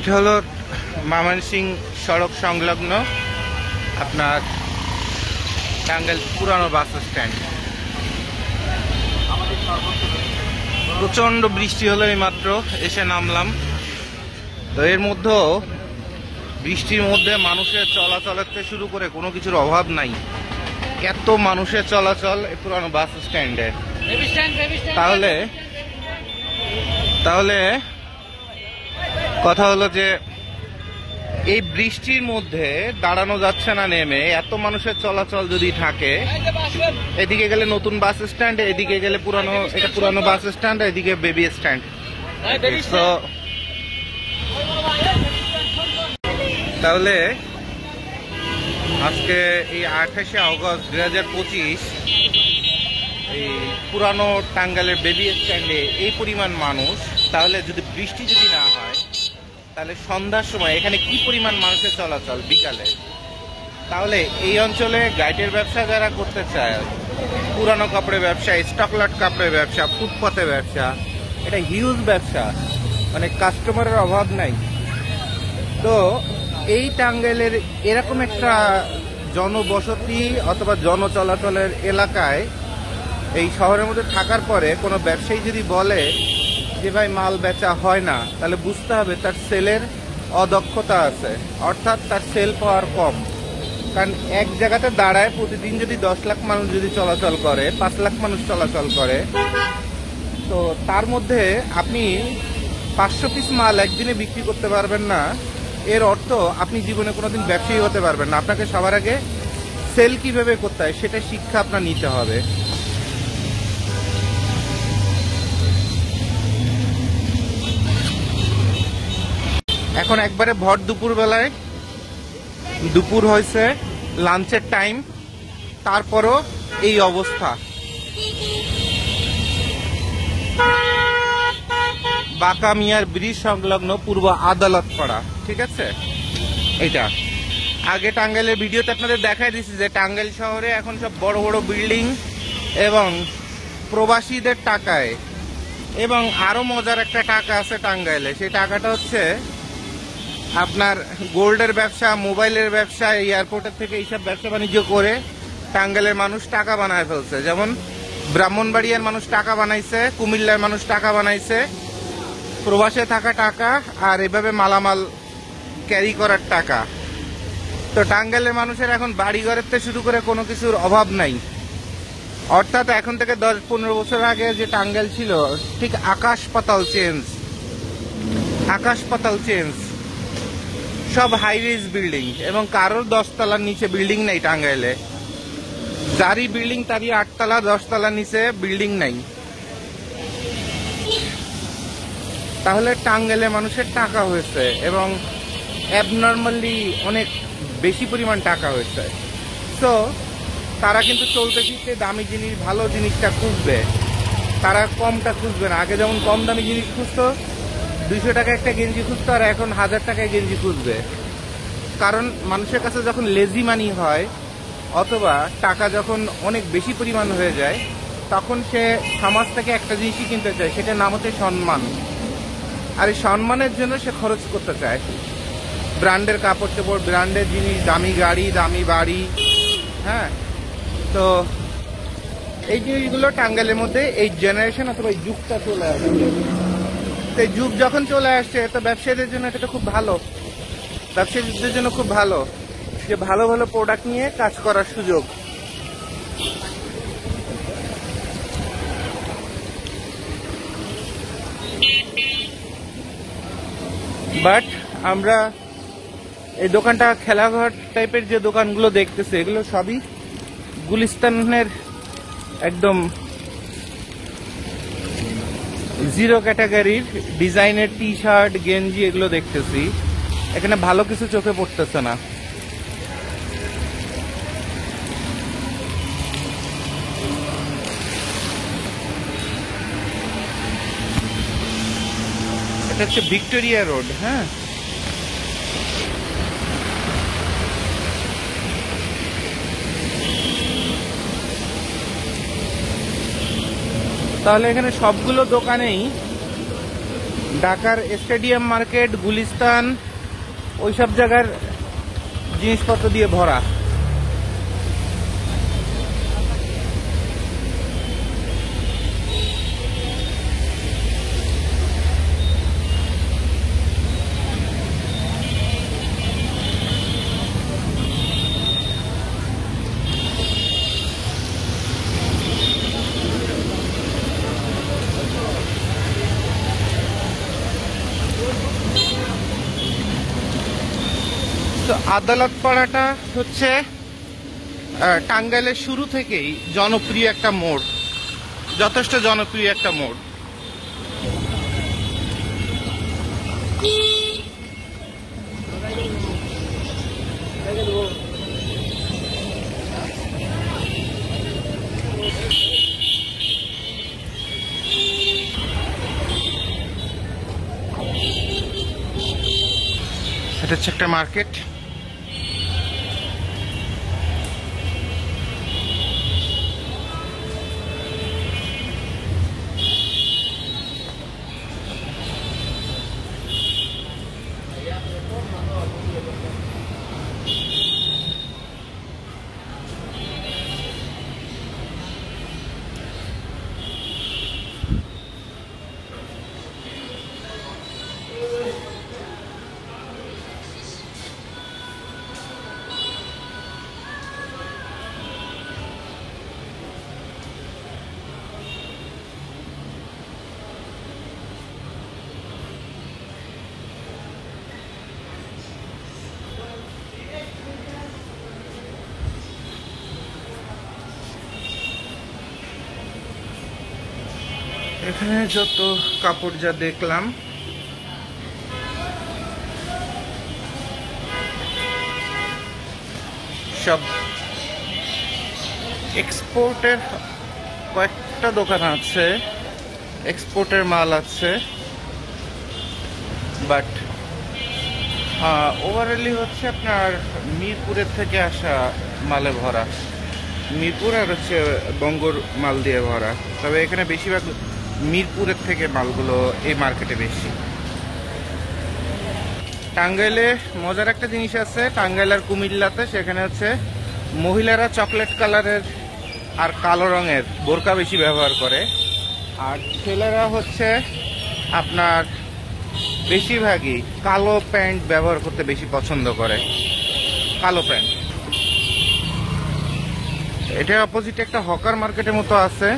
এটা হলো ময়মনসিংহ সড়ক সংলগ্ন আপনার টাঙ্গাইল পুরানো বাস স্ট্যান্ড। প্রচন্ড বৃষ্টি হলো, এই মাত্র এসে নামলাম। তো এর মধ্যেও বৃষ্টির মধ্যে মানুষের চলাচলের থেকে শুরু করে কোনো কিছুর অভাব নাই। এত মানুষের চলাচল এই পুরানো বাস স্ট্যান্ডে। তাহলে কথা হলো যে এই বৃষ্টির মধ্যে দাঁড়ানো যাচ্ছে না নেমে, এত মানুষের চলাচল যদি থাকে, এদিকে গেলে নতুন বাস স্ট্যান্ড, এদিকে গেলে এটা পুরানো বাস স্ট্যান্ড, এদিকে বেবি স্ট্যান্ড। তো তাহলে আজকে এই 28শে আগস্ট 2025 এই পুরানো টাঙ্গাইলের বেবি স্ট্যান্ডে এই পরিমাণ মানুষ, তাহলে যদি বৃষ্টি যদি না হয় তাহলে সন্ধ্যার সময় এখানে কি পরিমাণ মানুষের চলাচল বিকালে। তাহলে এই অঞ্চলে গাইডের ব্যবসা যারা করতে চায়, পুরানো কাপড়ের ব্যবসা, স্টকলট কাপড়ের ব্যবসা, ফুটপাতে ব্যবসা, এটা হিউজ ব্যবসা, মানে কাস্টমারের অভাব নাই। তো এই টাঙ্গাইলের এরকম একটা জনবসতি অথবা জনচলাচলের এলাকায় এই শহরের মধ্যে থাকার পরে কোনো ব্যবসায়ী যদি বলে যে ভাই মাল বেচা হয় না, তাহলে বুঝতে হবে তার সেলের অদক্ষতা আছে, অর্থাৎ তার সেল পাওয়ার কম। কারণ এক জায়গাতে দাঁড়ায় প্রতিদিন যদি 10 লাখ মানুষ যদি চলাচল করে, 5 লাখ মানুষ চলাচল করে, তো তার মধ্যে আপনি 500 পিস মাল একদিনে বিক্রি করতে পারবেন না। এর অর্থ আপনি জীবনে কোনোদিন ব্যবসায়ী হতে পারবেন না। আপনাকে সবার আগে সেল কিভাবে করতে হয় সেটা শিক্ষা আপনার নিতে হবে। এখন একবারে ভর দুপুর বেলায়, দুপুর হয়েছে, লাঞ্চের টাইম, তারপরও এই অবস্থা। বাঁকা মিয়ার ব্রিজ সংলগ্ন পূর্ব আদালত পাড়া, ঠিক আছে? এটা আগে টাঙ্গাইলের ভিডিওতে আপনাদের দেখাই দিচ্ছি যে টাঙ্গাইল শহরে এখন সব বড় বড় বিল্ডিং এবং প্রবাসীদের টাকায়, এবং আরো মজার একটা টাকা আছে টাঙ্গাইলে। সেই টাকাটা হচ্ছে আপনার গোল্ডের ব্যবসা, মোবাইলের ব্যবসা, এয়ারপোর্টের থেকে এইসব ব্যবসা বাণিজ্য করে টাঙ্গাইলের মানুষ টাকা বানায় ফেলছে। যেমন ব্রাহ্মণবাড়িয়ার মানুষ টাকা বানাইছে, কুমিল্লার মানুষ টাকা বানাইছে, প্রবাসে থাকা টাকা, আর এভাবে মালামাল ক্যারি করার টাকা। তো টাঙ্গাইলের মানুষের এখন বাড়ি ঘরের থেকে শুরু করে কোনো কিছুর অভাব নাই। অর্থাৎ এখন থেকে 10-15 বছর আগে যে টাঙ্গাইল ছিল, ঠিক আকাশ পাতাল চেঞ্জ, আকাশ পাতাল চেঞ্জ। সব হাইরাইজ বিল্ডিং, এবং কারোর 10 তলার নিচে বিল্ডিং নাই টাঙ্গাইলে। যারই বিল্ডিং তারই 8 তলা 10 তলার নিচে বিল্ডিং নাই। তাহলে টাঙ্গাইলে মানুষের টাকা হয়েছে, এবং অ্যাবনর্মালি অনেক বেশি পরিমাণ টাকা হয়েছে। তো তারা কিন্তু চলতে ফিরতে দামি জিনিস, ভালো জিনিসটা খুঁজবে, তারা কমটা খুঁজবে না। আগে যেমন কম দামি জিনিস খুঁজতো, 200 টাকা একটা গেঞ্জি খুঁজতো, আর এখন 1000 টাকায় গেঞ্জি খুঁজবে। কারণ মানুষের কাছে যখন লেজি মানি হয় অথবা টাকা যখন অনেক বেশি পরিমাণ হয়ে যায়, তখন সে সমাজ থেকে একটা জিনিসই কিনতে চায়, সেটার নাম হচ্ছে সম্মান। আর এই সম্মানের জন্য সে খরচ করতে চায় ব্র্যান্ডের কাপড় চোপড়, ব্র্যান্ডের জিনিস, দামি গাড়ি, দামি বাড়ি। হ্যাঁ, তো এই জিনিসগুলো টাঙ্গাইলের মধ্যে এই জেনারেশন অথবা এই যুগটা চলে আসছে। তো এই যুগ যখন চলে আসছে, তো ব্যবসায়ীদের জন্য এটা খুব ভালো, ব্যবসায়ীদের জন্য খুব ভালো যে ভালো ভালো প্রোডাক্ট নিয়ে কাজ করার সুযোগ। বাট আমরা এই দোকানটা খেলাঘর টাইপের যে দোকানগুলো দেখতেছি, এগুলো সবই গুলিস্তানের একদম জিরো ক্যাটাগরির ডিজাইনের টি শার্ট, গেঞ্জি, এগুলো দেখতেছি। এখানে ভালো কিছু চোখে পড়তেছে না। এটা হচ্ছে ভিক্টোরিয়া রোড। হ্যাঁ, তাহলে এখানে সবগুলো দোকানেই ঢাকার স্টেডিয়াম মার্কেট, গুলিস্তান, ওইসব জায়গার জিনিসপত্র দিয়ে ভরা। তো আদালত পাড়াটা হচ্ছে টাঙ্গাইলের শুরু থেকেই জনপ্রিয় একটা মোড়, যথেষ্ট জনপ্রিয় একটা মোড়। এটা হচ্ছে একটা মার্কেট। এখানে যত কাপড় যা দেখলাম সব এক্সপোর্টের, কয়েকটা দোকান আছে এক্সপোর্টের মাল আছে, বাট ওভারঅলি হচ্ছে আপনার মিরপুরের থেকে আসা মালে ভরা, মিরপুর আর হচ্ছে বঙ্গর মাল দিয়ে ভরা। তবে এখানে বেশিরভাগ মিরপুরের থেকে মালগুলো এই মার্কেটে বেশি। টাঙ্গাইলে মজার একটা জিনিস আছে, টাঙ্গাইল আর কুমিল্লাতে, সেখানে হচ্ছে মহিলারা চকলেট কালারের আর কালো রঙের বোরকা বেশি ব্যবহার করে, আর ছেলেরা হচ্ছে আপনার বেশিরভাগই কালো প্যান্ট ব্যবহার করতে বেশি পছন্দ করে, কালো প্যান্ট। এটা অপোজিটে একটা হকার মার্কেটের মতো আছে।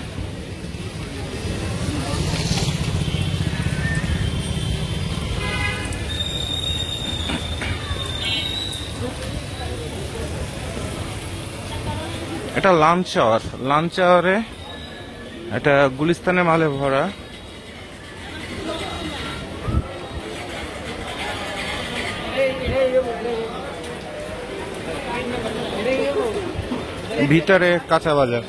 এটা লাঞ্চ আওয়ার, লাঞ্চ আওয়ারে এটা গুলিস্তানের মালে ভরা। ভিতরে কাঁচা বাজার।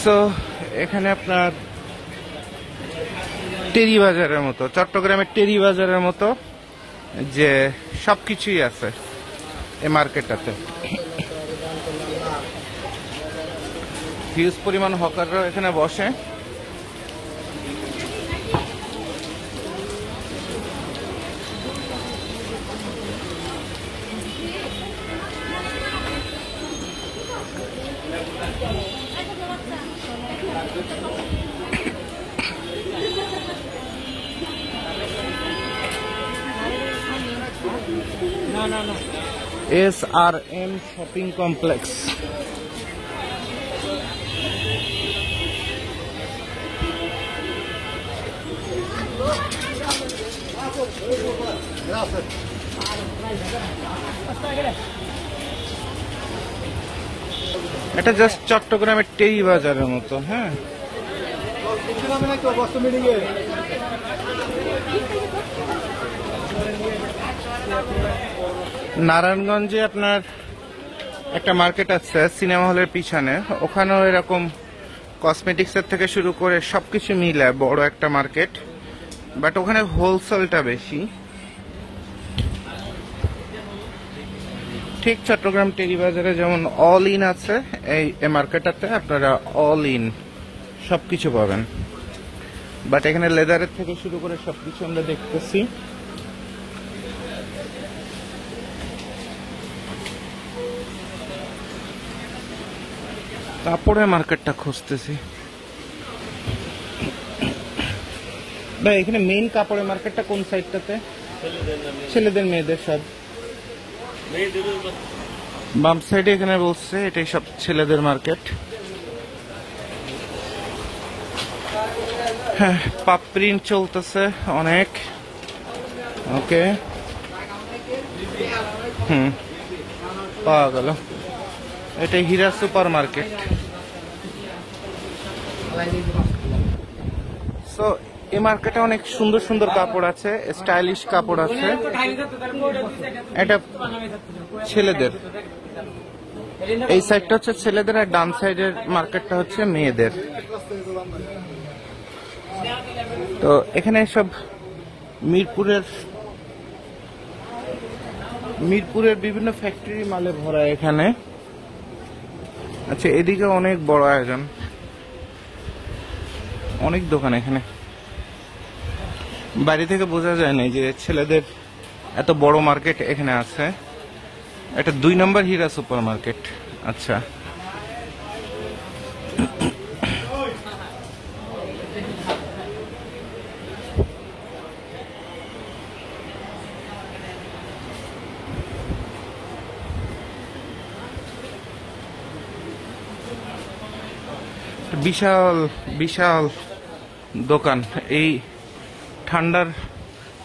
সো এখানে আপনার টেরি বাজারের মতো, চট্টগ্রামের টেরি বাজারের মতো যে সবকিছুই আছে এই মার্কেটটাতে। হিউজ পরিমাণ হকাররা এখানে বসে। SRM shopping complex. এটা জাস্ট চট্টগ্রামের টেরি বাজারের মতো। হ্যাঁ, নারায়ণগঞ্জে আপনার একটা মার্কেট আছে সিনেমা হলের পিছনে, ওখানেও এরকম কসমেটিক্সের থেকে শুরু করে সবকিছু মিলে বড় একটা মার্কেট, বাট ওখানে হোলসেলটা বেশি। ঠিক চট্টগ্রাম টেরি বাজারে যেমন অল ইন আছে, এই মার্কেটটাতে আপনারা অল ইন সবকিছু পাবেন, বাট এখানে লেদারের থেকে শুরু করে সবকিছু আমরা দেখতেছি। কাপড়ের মার্কেটটা খুঁজতেছি ভাই। এখানে মেইন কাপড়ের মার্কেটটা কোন সাইডটাতে? ছেলেদের মেয়েদের সব। বাম সাইডে এখানে বলছে এটাই সব ছেলেদের মার্কেট। হ্যাঁ, পাপ প্রিন্ট চলতেছে অনেক। ওকে, পাওয়া গেল। এটা হীরা সুপার মার্কেট। সো এই মার্কেটে অনেক সুন্দর সুন্দর কাপড় আছে, স্টাইলিশ কাপড় আছে। এটা ছেলেদের, এই সাইডটা হচ্ছে ছেলেদের, আর ডান সাইডের মার্কেটটা হচ্ছে মেয়েদের। তো এখানে সব মিরপুরের বিভিন্ন ফ্যাক্টরি মালে ভরা এখানে। আচ্ছা, এদিকে অনেক বড় আয়োজন, অনেক দোকান এখানে। বাড়ি থেকে বোঝা যায় না যে ছেলেদের এত বড় মার্কেট এখানে আছে। এটা 2 নম্বর হীরা সুপার মার্কেট। আচ্ছা, বিশাল বিশাল দোকান। এই ঠান্ডার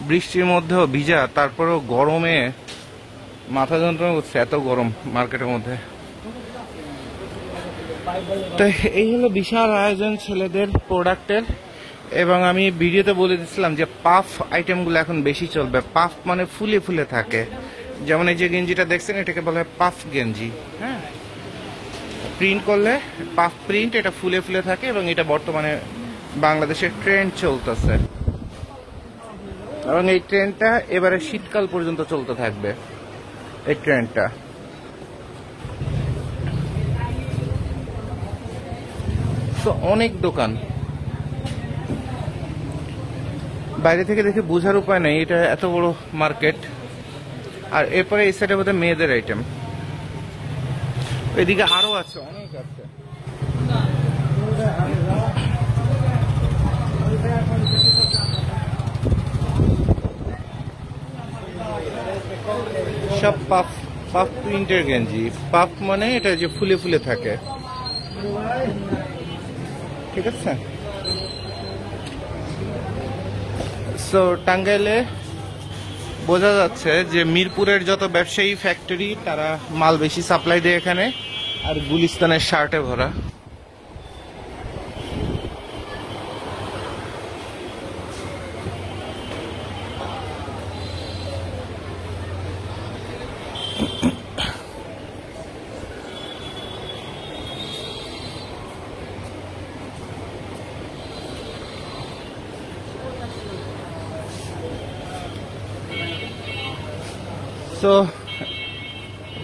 বৃষ্টির মধ্যেও ভিজা, তারপরেও গরমে মাথা যন্ত্রণা করছে, এত গরম মার্কেটের মধ্যে। তো এই হলো বিশাল আয়োজন ছেলেদের প্রোডাক্টের। এবং আমি ভিডিওতে বলে দিচ্ছিলাম যে পাফ আইটেমগুলো এখন বেশি চলবে। পাফ মানে ফুলে ফুলে থাকে, যেমন এই যে গেঞ্জিটা দেখছেন এটাকে বলা হয় পাফ গেঞ্জি। হ্যাঁ, প্রিন্ট করলে পাফ প্রিন্ট, এটা ফুলে ফুলে থাকে এবং এটা বর্তমানে বাংলাদেশের ট্রেন্ড চলতেছে। এবং এই ট্রেন্ডটা এবারে শীতকাল পর্যন্ত চলতে থাকবে এই ট্রেন্ডটা। তো অনেক দোকান, বাইরে থেকে দেখে বোঝার উপায় নেই এটা এত বড় মার্কেট। আর এরপরে এই সাইডে বোধহয় মেয়েদের আইটেম, এদিকে আরো আছে, অনেক আছে। সব পাফ প্রিন্টের গেঞ্জি। পাফ মানে এটা যে ফুলে ফুলে থাকে, ঠিক আছে। সো টাঙ্গাইলে বোঝা যাচ্ছে যে মিরপুরের যত ব্যবসায়ী ফ্যাক্টরি তারা মাল বেশি সাপ্লাই দেয় এখানে, আর গুলিস্তানের শার্টে ভরা।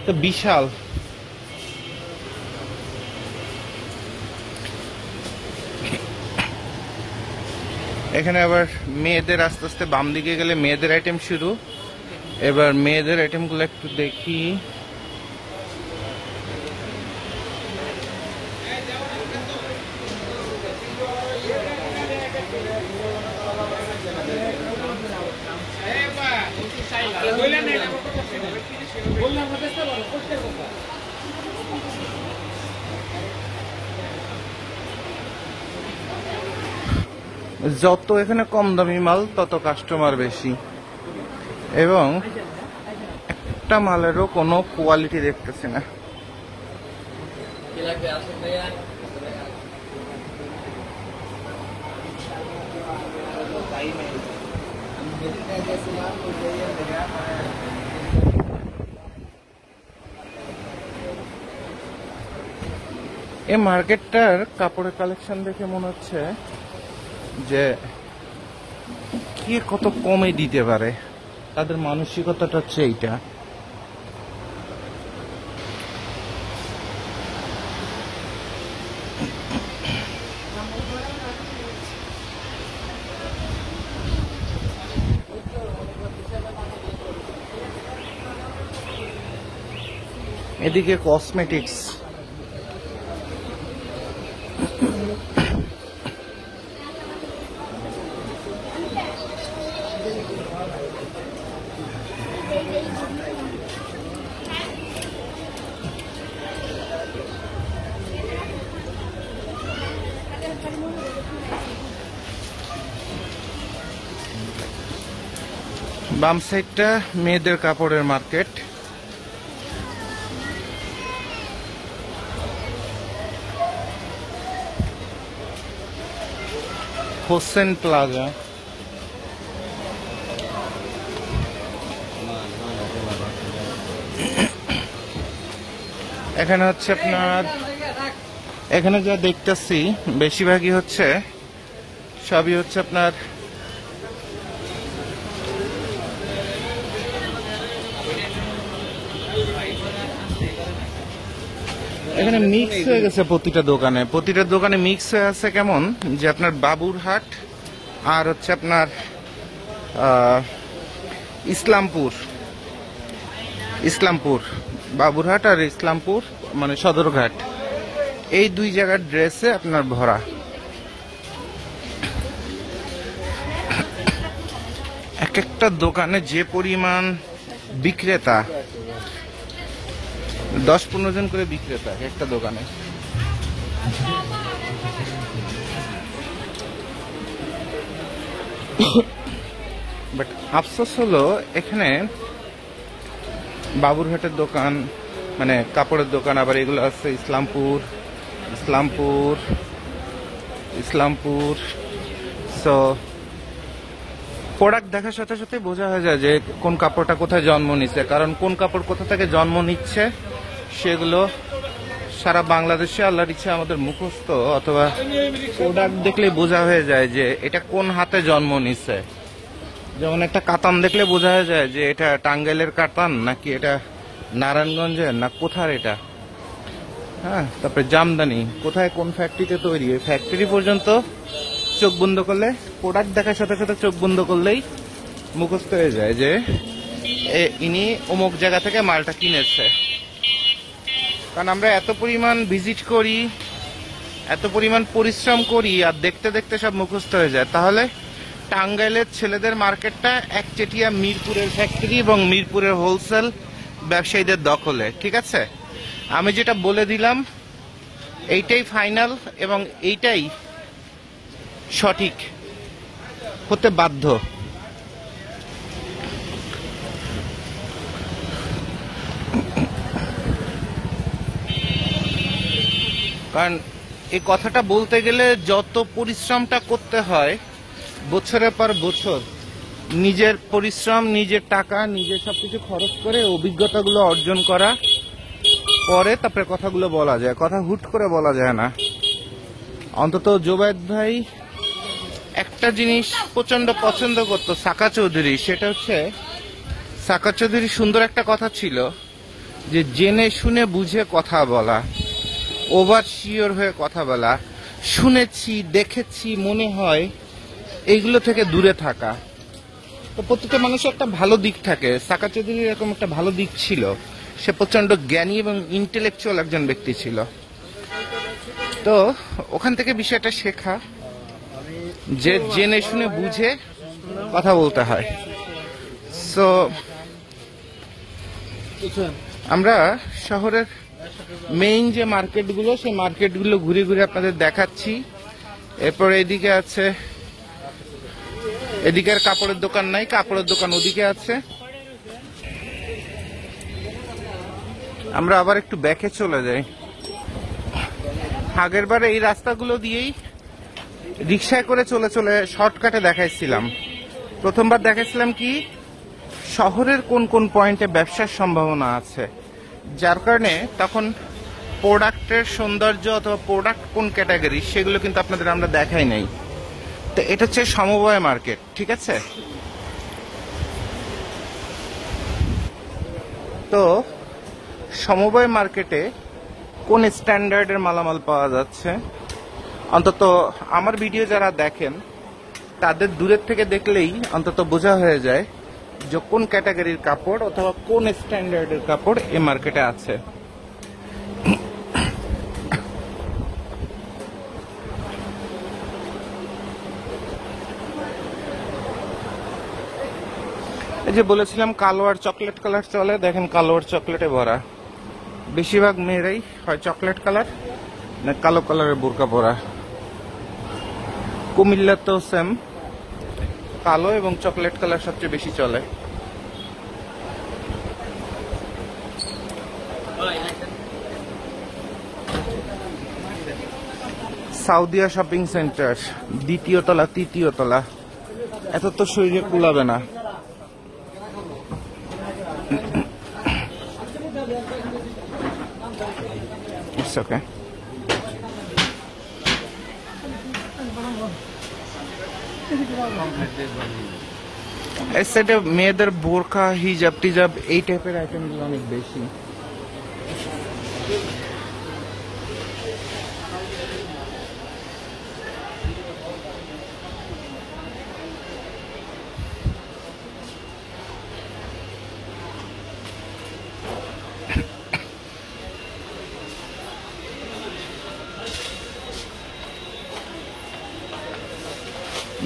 তো বিশাল এখানে আবার মেয়েদের, আস্তে আস্তে বাম দিকে গেলে মেয়েদের আইটেম শুরু। এবার মেয়েদের আইটেমগুলো একটু দেখি। যত এখানে কম দামি মাল তত কাস্টমার বেশি, এবং একটা মালেরও কোনো কোয়ালিটি দেখতেছি না। এই মার্কেটটার কাপড়ের কালেকশন দেখে মনে হচ্ছে যে কে কত কমে দিতে পারে, তাদের মানসিকতাটা হচ্ছে এইটা। এদিকে কসমেটিক্স, বাম সাইডটা মেয়েদের কাপড়ের মার্কেট। হোসেন প্লাজা, এখানে হচ্ছে আপনার, এখানে যা দেখতেছি বেশিরভাগই হচ্ছে, সবই হচ্ছে আপনার এখানে মিক্স হয়ে গেছে। প্রতিটা দোকানে মিক্স হয়ে আছে। কেমন যে আপনার বাবুরহাট আর হচ্ছে আপনার ইসলামপুর, বাবুরহাট আর ইসলামপুর মানে সদরঘাট, এই দুই জায়গার ড্রেসে আপনার ভরা। এক একটা দোকানে যে পরিমাণ বিক্রেতা, 10-15 জন করে বিক্রেতা একটা দোকানে। বাট আফসোস হলো এখানে বাবুরহাটের দোকান মানে কাপড়ের দোকান, আবার এগুলো আছে ইসলামপুর। সো প্রোডাক্ট দেখার সাথে সাথে বোঝা হয়ে যায় যে কোন কাপড়টা কোথায় জন্ম নিচ্ছে, কারণ কোন কাপড় কোথা থেকে জন্ম নিচ্ছে সেগুলো সারা বাংলাদেশে আল্লাহর ইচ্ছা আমাদের মুখস্থ, অথবা প্রোডাক্ট দেখলে বোঝা হয়ে যায় যে এটা কোন হাতে জন্ম নিচ্ছে। যেমন একটা কাতান দেখলে বোঝা হয়ে যায় যে এটা টাঙ্গাইলের কাতান নাকি এটা নারায়ণগঞ্জের না কোথার এটা। হ্যাঁ, তারপরে জামদানি কোথায় কোন ফ্যাক্টরিতে তৈরি, ফ্যাক্টরি পর্যন্ত চোখ বন্ধ করলে, প্রোডাক্ট দেখার সাথে সাথে চোখ বন্ধ করলেই মুখস্থ হয়ে যায় যে ইনি অমুক জায়গা থেকে মালটা কিনেছে। কারণ আমরা এত পরিমাণ ভিজিট করি, এত পরিমাণ পরিশ্রম করি, আর দেখতে দেখতে সব মুখস্থ হয়ে যায়। তাহলে টাঙ্গাইলের ছেলেদের মার্কেটটা একচেটিয়া মিরপুরের ফ্যাক্টরি এবং মিরপুরের হোলসেল ব্যবসায়ীদের দখলে। ঠিক আছে, আমি যেটা বলে দিলাম এইটাই ফাইনাল এবং এইটাই সঠিক হতে বাধ্য। কারণ এই কথাটা বলতে গেলে যত পরিশ্রমটা করতে হয় বছরের পর বছর, নিজের পরিশ্রম, নিজের টাকা, নিজের সবকিছু খরচ করে অভিজ্ঞতাগুলো অর্জন করা পরে তারপরে কথাগুলো বলা যায়। কথা হুট করে বলা যায় না। অন্তত জোবায়েদ ভাই একটা জিনিস প্রচন্ড পছন্দ করতো সাকা চৌধুরী, সেটা হচ্ছে সাকা চৌধুরী সুন্দর একটা কথা ছিল যে জেনে শুনে বুঝে কথা বলা, ওভার শিওর হয়ে কথা বলা, শুনেছি দেখেছি মনে হয় এইগুলো থেকে দূরে থাকা। তো প্রত্যেকটা মানুষের একটা ভালো দিক থাকে। সাকা চৌধুরীর এরকম একটা ভালো দিক ছিল, সে প্রচন্ড জ্ঞানী এবং ইন্টেলেকচুয়াল একজন ব্যক্তি ছিল। তো ওখান থেকে বিষয়টা শেখা যে জেনে শুনে বুঝে কথা বলতে হয়। সো আমরা শহরের মেইন যে মার্কেটগুলো, সেই মার্কেটগুলো ঘুরে ঘুরে আপনাদের দেখাচ্ছি। এরপর এদিকে আছে, এদিকে আর কাপড়ের দোকান নাই, কাপড়ের দোকান ওদিকে আছে। আমরা আবার একটু ব্যাকে চলে যাই। আগের বারে এই রাস্তাগুলো দিয়েই রিক্সায় করে চলে চলে শর্টকাটে দেখাইছিলাম। প্রথমবার দেখাইছিলাম কি শহরের কোন কোন পয়েন্টে ব্যবসার সম্ভাবনা আছে, যার কারণে তখন প্রোডাক্টের সৌন্দর্য অথবা প্রোডাক্ট কোন ক্যাটাগরি সেগুলো কিন্তু আপনাদের আমরা দেখাই নাই। তো এটা হচ্ছে সমবায় মার্কেট। ঠিক আছে, তো সমবায় মার্কেটে কোন স্ট্যান্ডার্ডের মালামাল পাওয়া যাচ্ছে, অন্তত আমার ভিডিও যারা দেখেন তাদের দূরের থেকে দেখলেই অন্তত বোঝা হয়ে যায়, যে কোন ক্যাটাগরির কাপড় অথবা কোন স্ট্যান্ডার্ডের কাপড় এই মার্কেটে আছে। এই যে বলেছিলাম কালো আর চকলেট কালার চলে, দেখেন কালো আর চকলেটে ভরা। বেশিরভাগ মেয়েরাই হয় চকলেট কালার না কালো কালারের বোরকা পরা। কুমিল্লা তো সেম, কালো এবং চকলেট কালার সবচেয়ে বেশি চলে। সাউদিয়া শপিং সেন্টার, দ্বিতীয় তলা, তৃতীয় তলা। এত তো শরীরে কুলাবে না। It's okay. এই সাইডে মেয়েদের বোরকা, হিজাব টিজাব এই টাইপের আইটেমগুলো অনেক বেশি।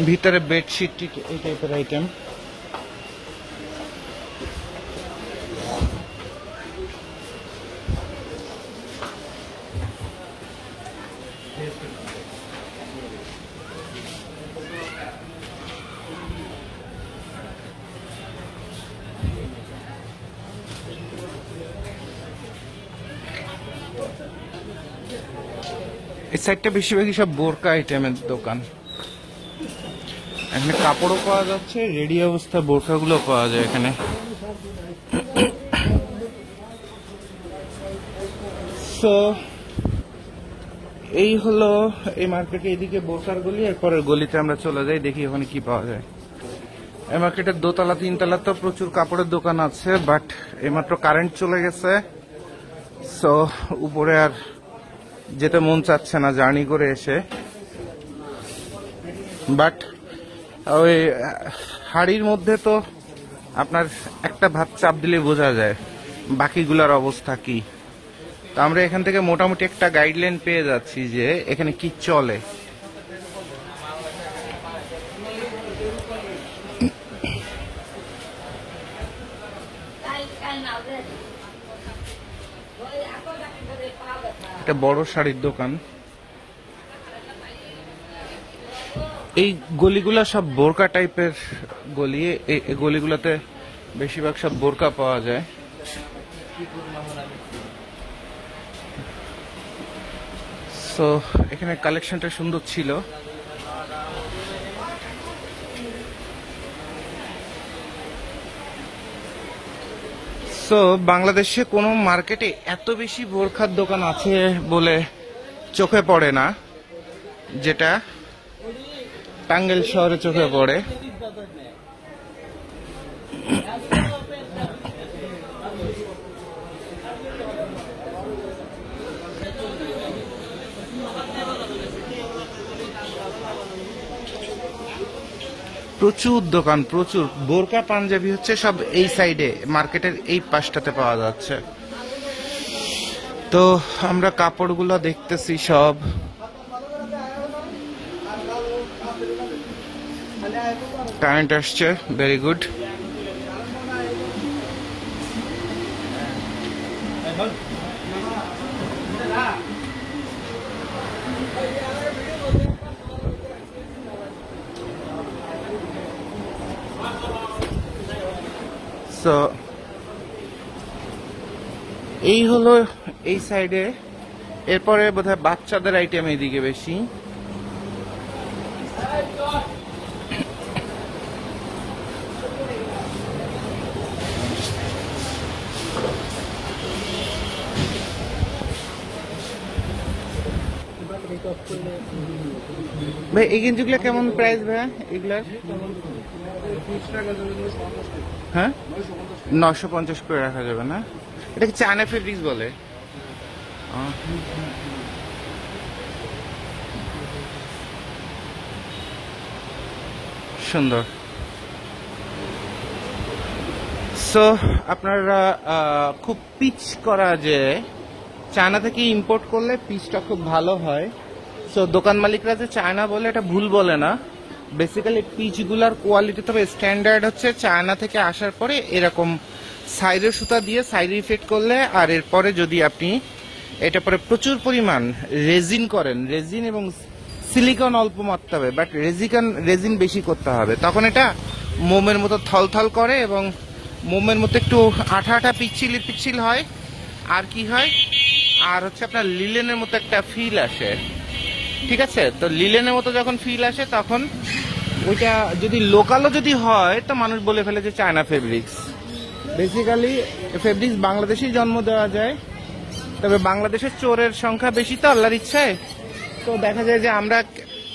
ভিতরে বেডশিট এই টাইপের আইটেম। এই সাইডটা বেশিরভাগই সব বোরকা আইটেমের দোকান। এখানে কাপড়ও পাওয়া যাচ্ছে, রেডি অবস্থা বোরকাগুলো পাওয়া যায় এখানে। সো এই হলো এই মার্কেটে, এদিকে বোরকার গলি, এরপরের গলিতে আমরা চলে যাই, দেখি ওখানে কি পাওয়া যায়। এই মার্কেটের দোতলা তিনতলা তো প্রচুর কাপড়ের দোকান আছে, বাট এইমাত্র কারেন্ট চলে গেছে, সো উপরে আর যেতে মন চাচ্ছে না জার্নি করে এসে। বাট ওই হাড়ির মধ্যে তো আপনার একটা ভাত চাপ দিলে বোঝা যায় বাকিগুলার অবস্থা কি। তো আমরা এখান থেকে মোটামুটি একটা গাইডলাইন পেয়ে যাচ্ছি যে এখানে কি চলে। একটা বড় শাড়ির দোকান। এই গলিগুলা সব বোরকা টাইপের গলি, এই গলিগুলাতে বেশিরভাগ সব বোরকা পাওয়া যায়। সো এখানে কালেকশনটা সুন্দর ছিল। সো বাংলাদেশে কোনো মার্কেটে এত বেশি বোরখার দোকান আছে বলে চোখে পড়ে না, যেটা টাঙ্গাইল শহরে চোখে পড়ে। প্রচুর দোকান, প্রচুর বোরকা পাঞ্জাবি হচ্ছে সব এই সাইডে মার্কেটের এই পাশটাতে পাওয়া যাচ্ছে। তো আমরা কাপড়গুলো দেখতেছি সব। কারেন্ট আসছে, ভেরি গুড। সো এই হলো এই সাইডে। এরপরে বোধহয় বাচ্চাদের আইটেম এইদিকে বেশি। ভাই এই গেঞ্জিগুলো কেমন প্রাইস ভাই এগুলার? হ্যাঁ 950 করে রাখা যাবে না? এটা কি চায়না ফেব্রিক্স বলে? সুন্দর। সো আপনারা খুব পিচ করা, যে চায়না থেকে ইম্পোর্ট করলে পিচটা খুব ভালো হয়। সো দোকান মালিকরা যে চায়না বলে এটা ভুল বলে না, বেসিক্যালি পিচগুলার কোয়ালিটি তবে স্ট্যান্ডার্ড হচ্ছে চায়না থেকে আসার পরে এরকম সাইডের সুতা দিয়ে সাইড ইফেক্ট করলে, আর এরপরে যদি আপনি এটা পরে প্রচুর পরিমাণ রেজিন করেন, রেজিন এবং সিলিকন অল্প মারতে হবে, বাট রেজিন বেশি করতে হবে, তখন এটা মোমের মতো থলথল করে এবং মোমের মতো একটু আঠা আঠা পিচ্ছিল হয়। আর কি হয়, আর হচ্ছে আপনার লিলেনের মতো একটা ফিল আসে। ঠিক আছে, তো লিলেনের মতো যখন ফিল আসে তখন ওইটা যদি লোকালও যদি হয় তো মানুষ বলে ফেলে যে চায়না ফেব্রিক্স। বেসিক্যালি ফেব্রিক্স বাংলাদেশেই জন্ম দেওয়া যায়, তবে বাংলাদেশের চোরের সংখ্যা বেশি তো আল্লাহর ইচ্ছায়। তো দেখা যায় যে আমরা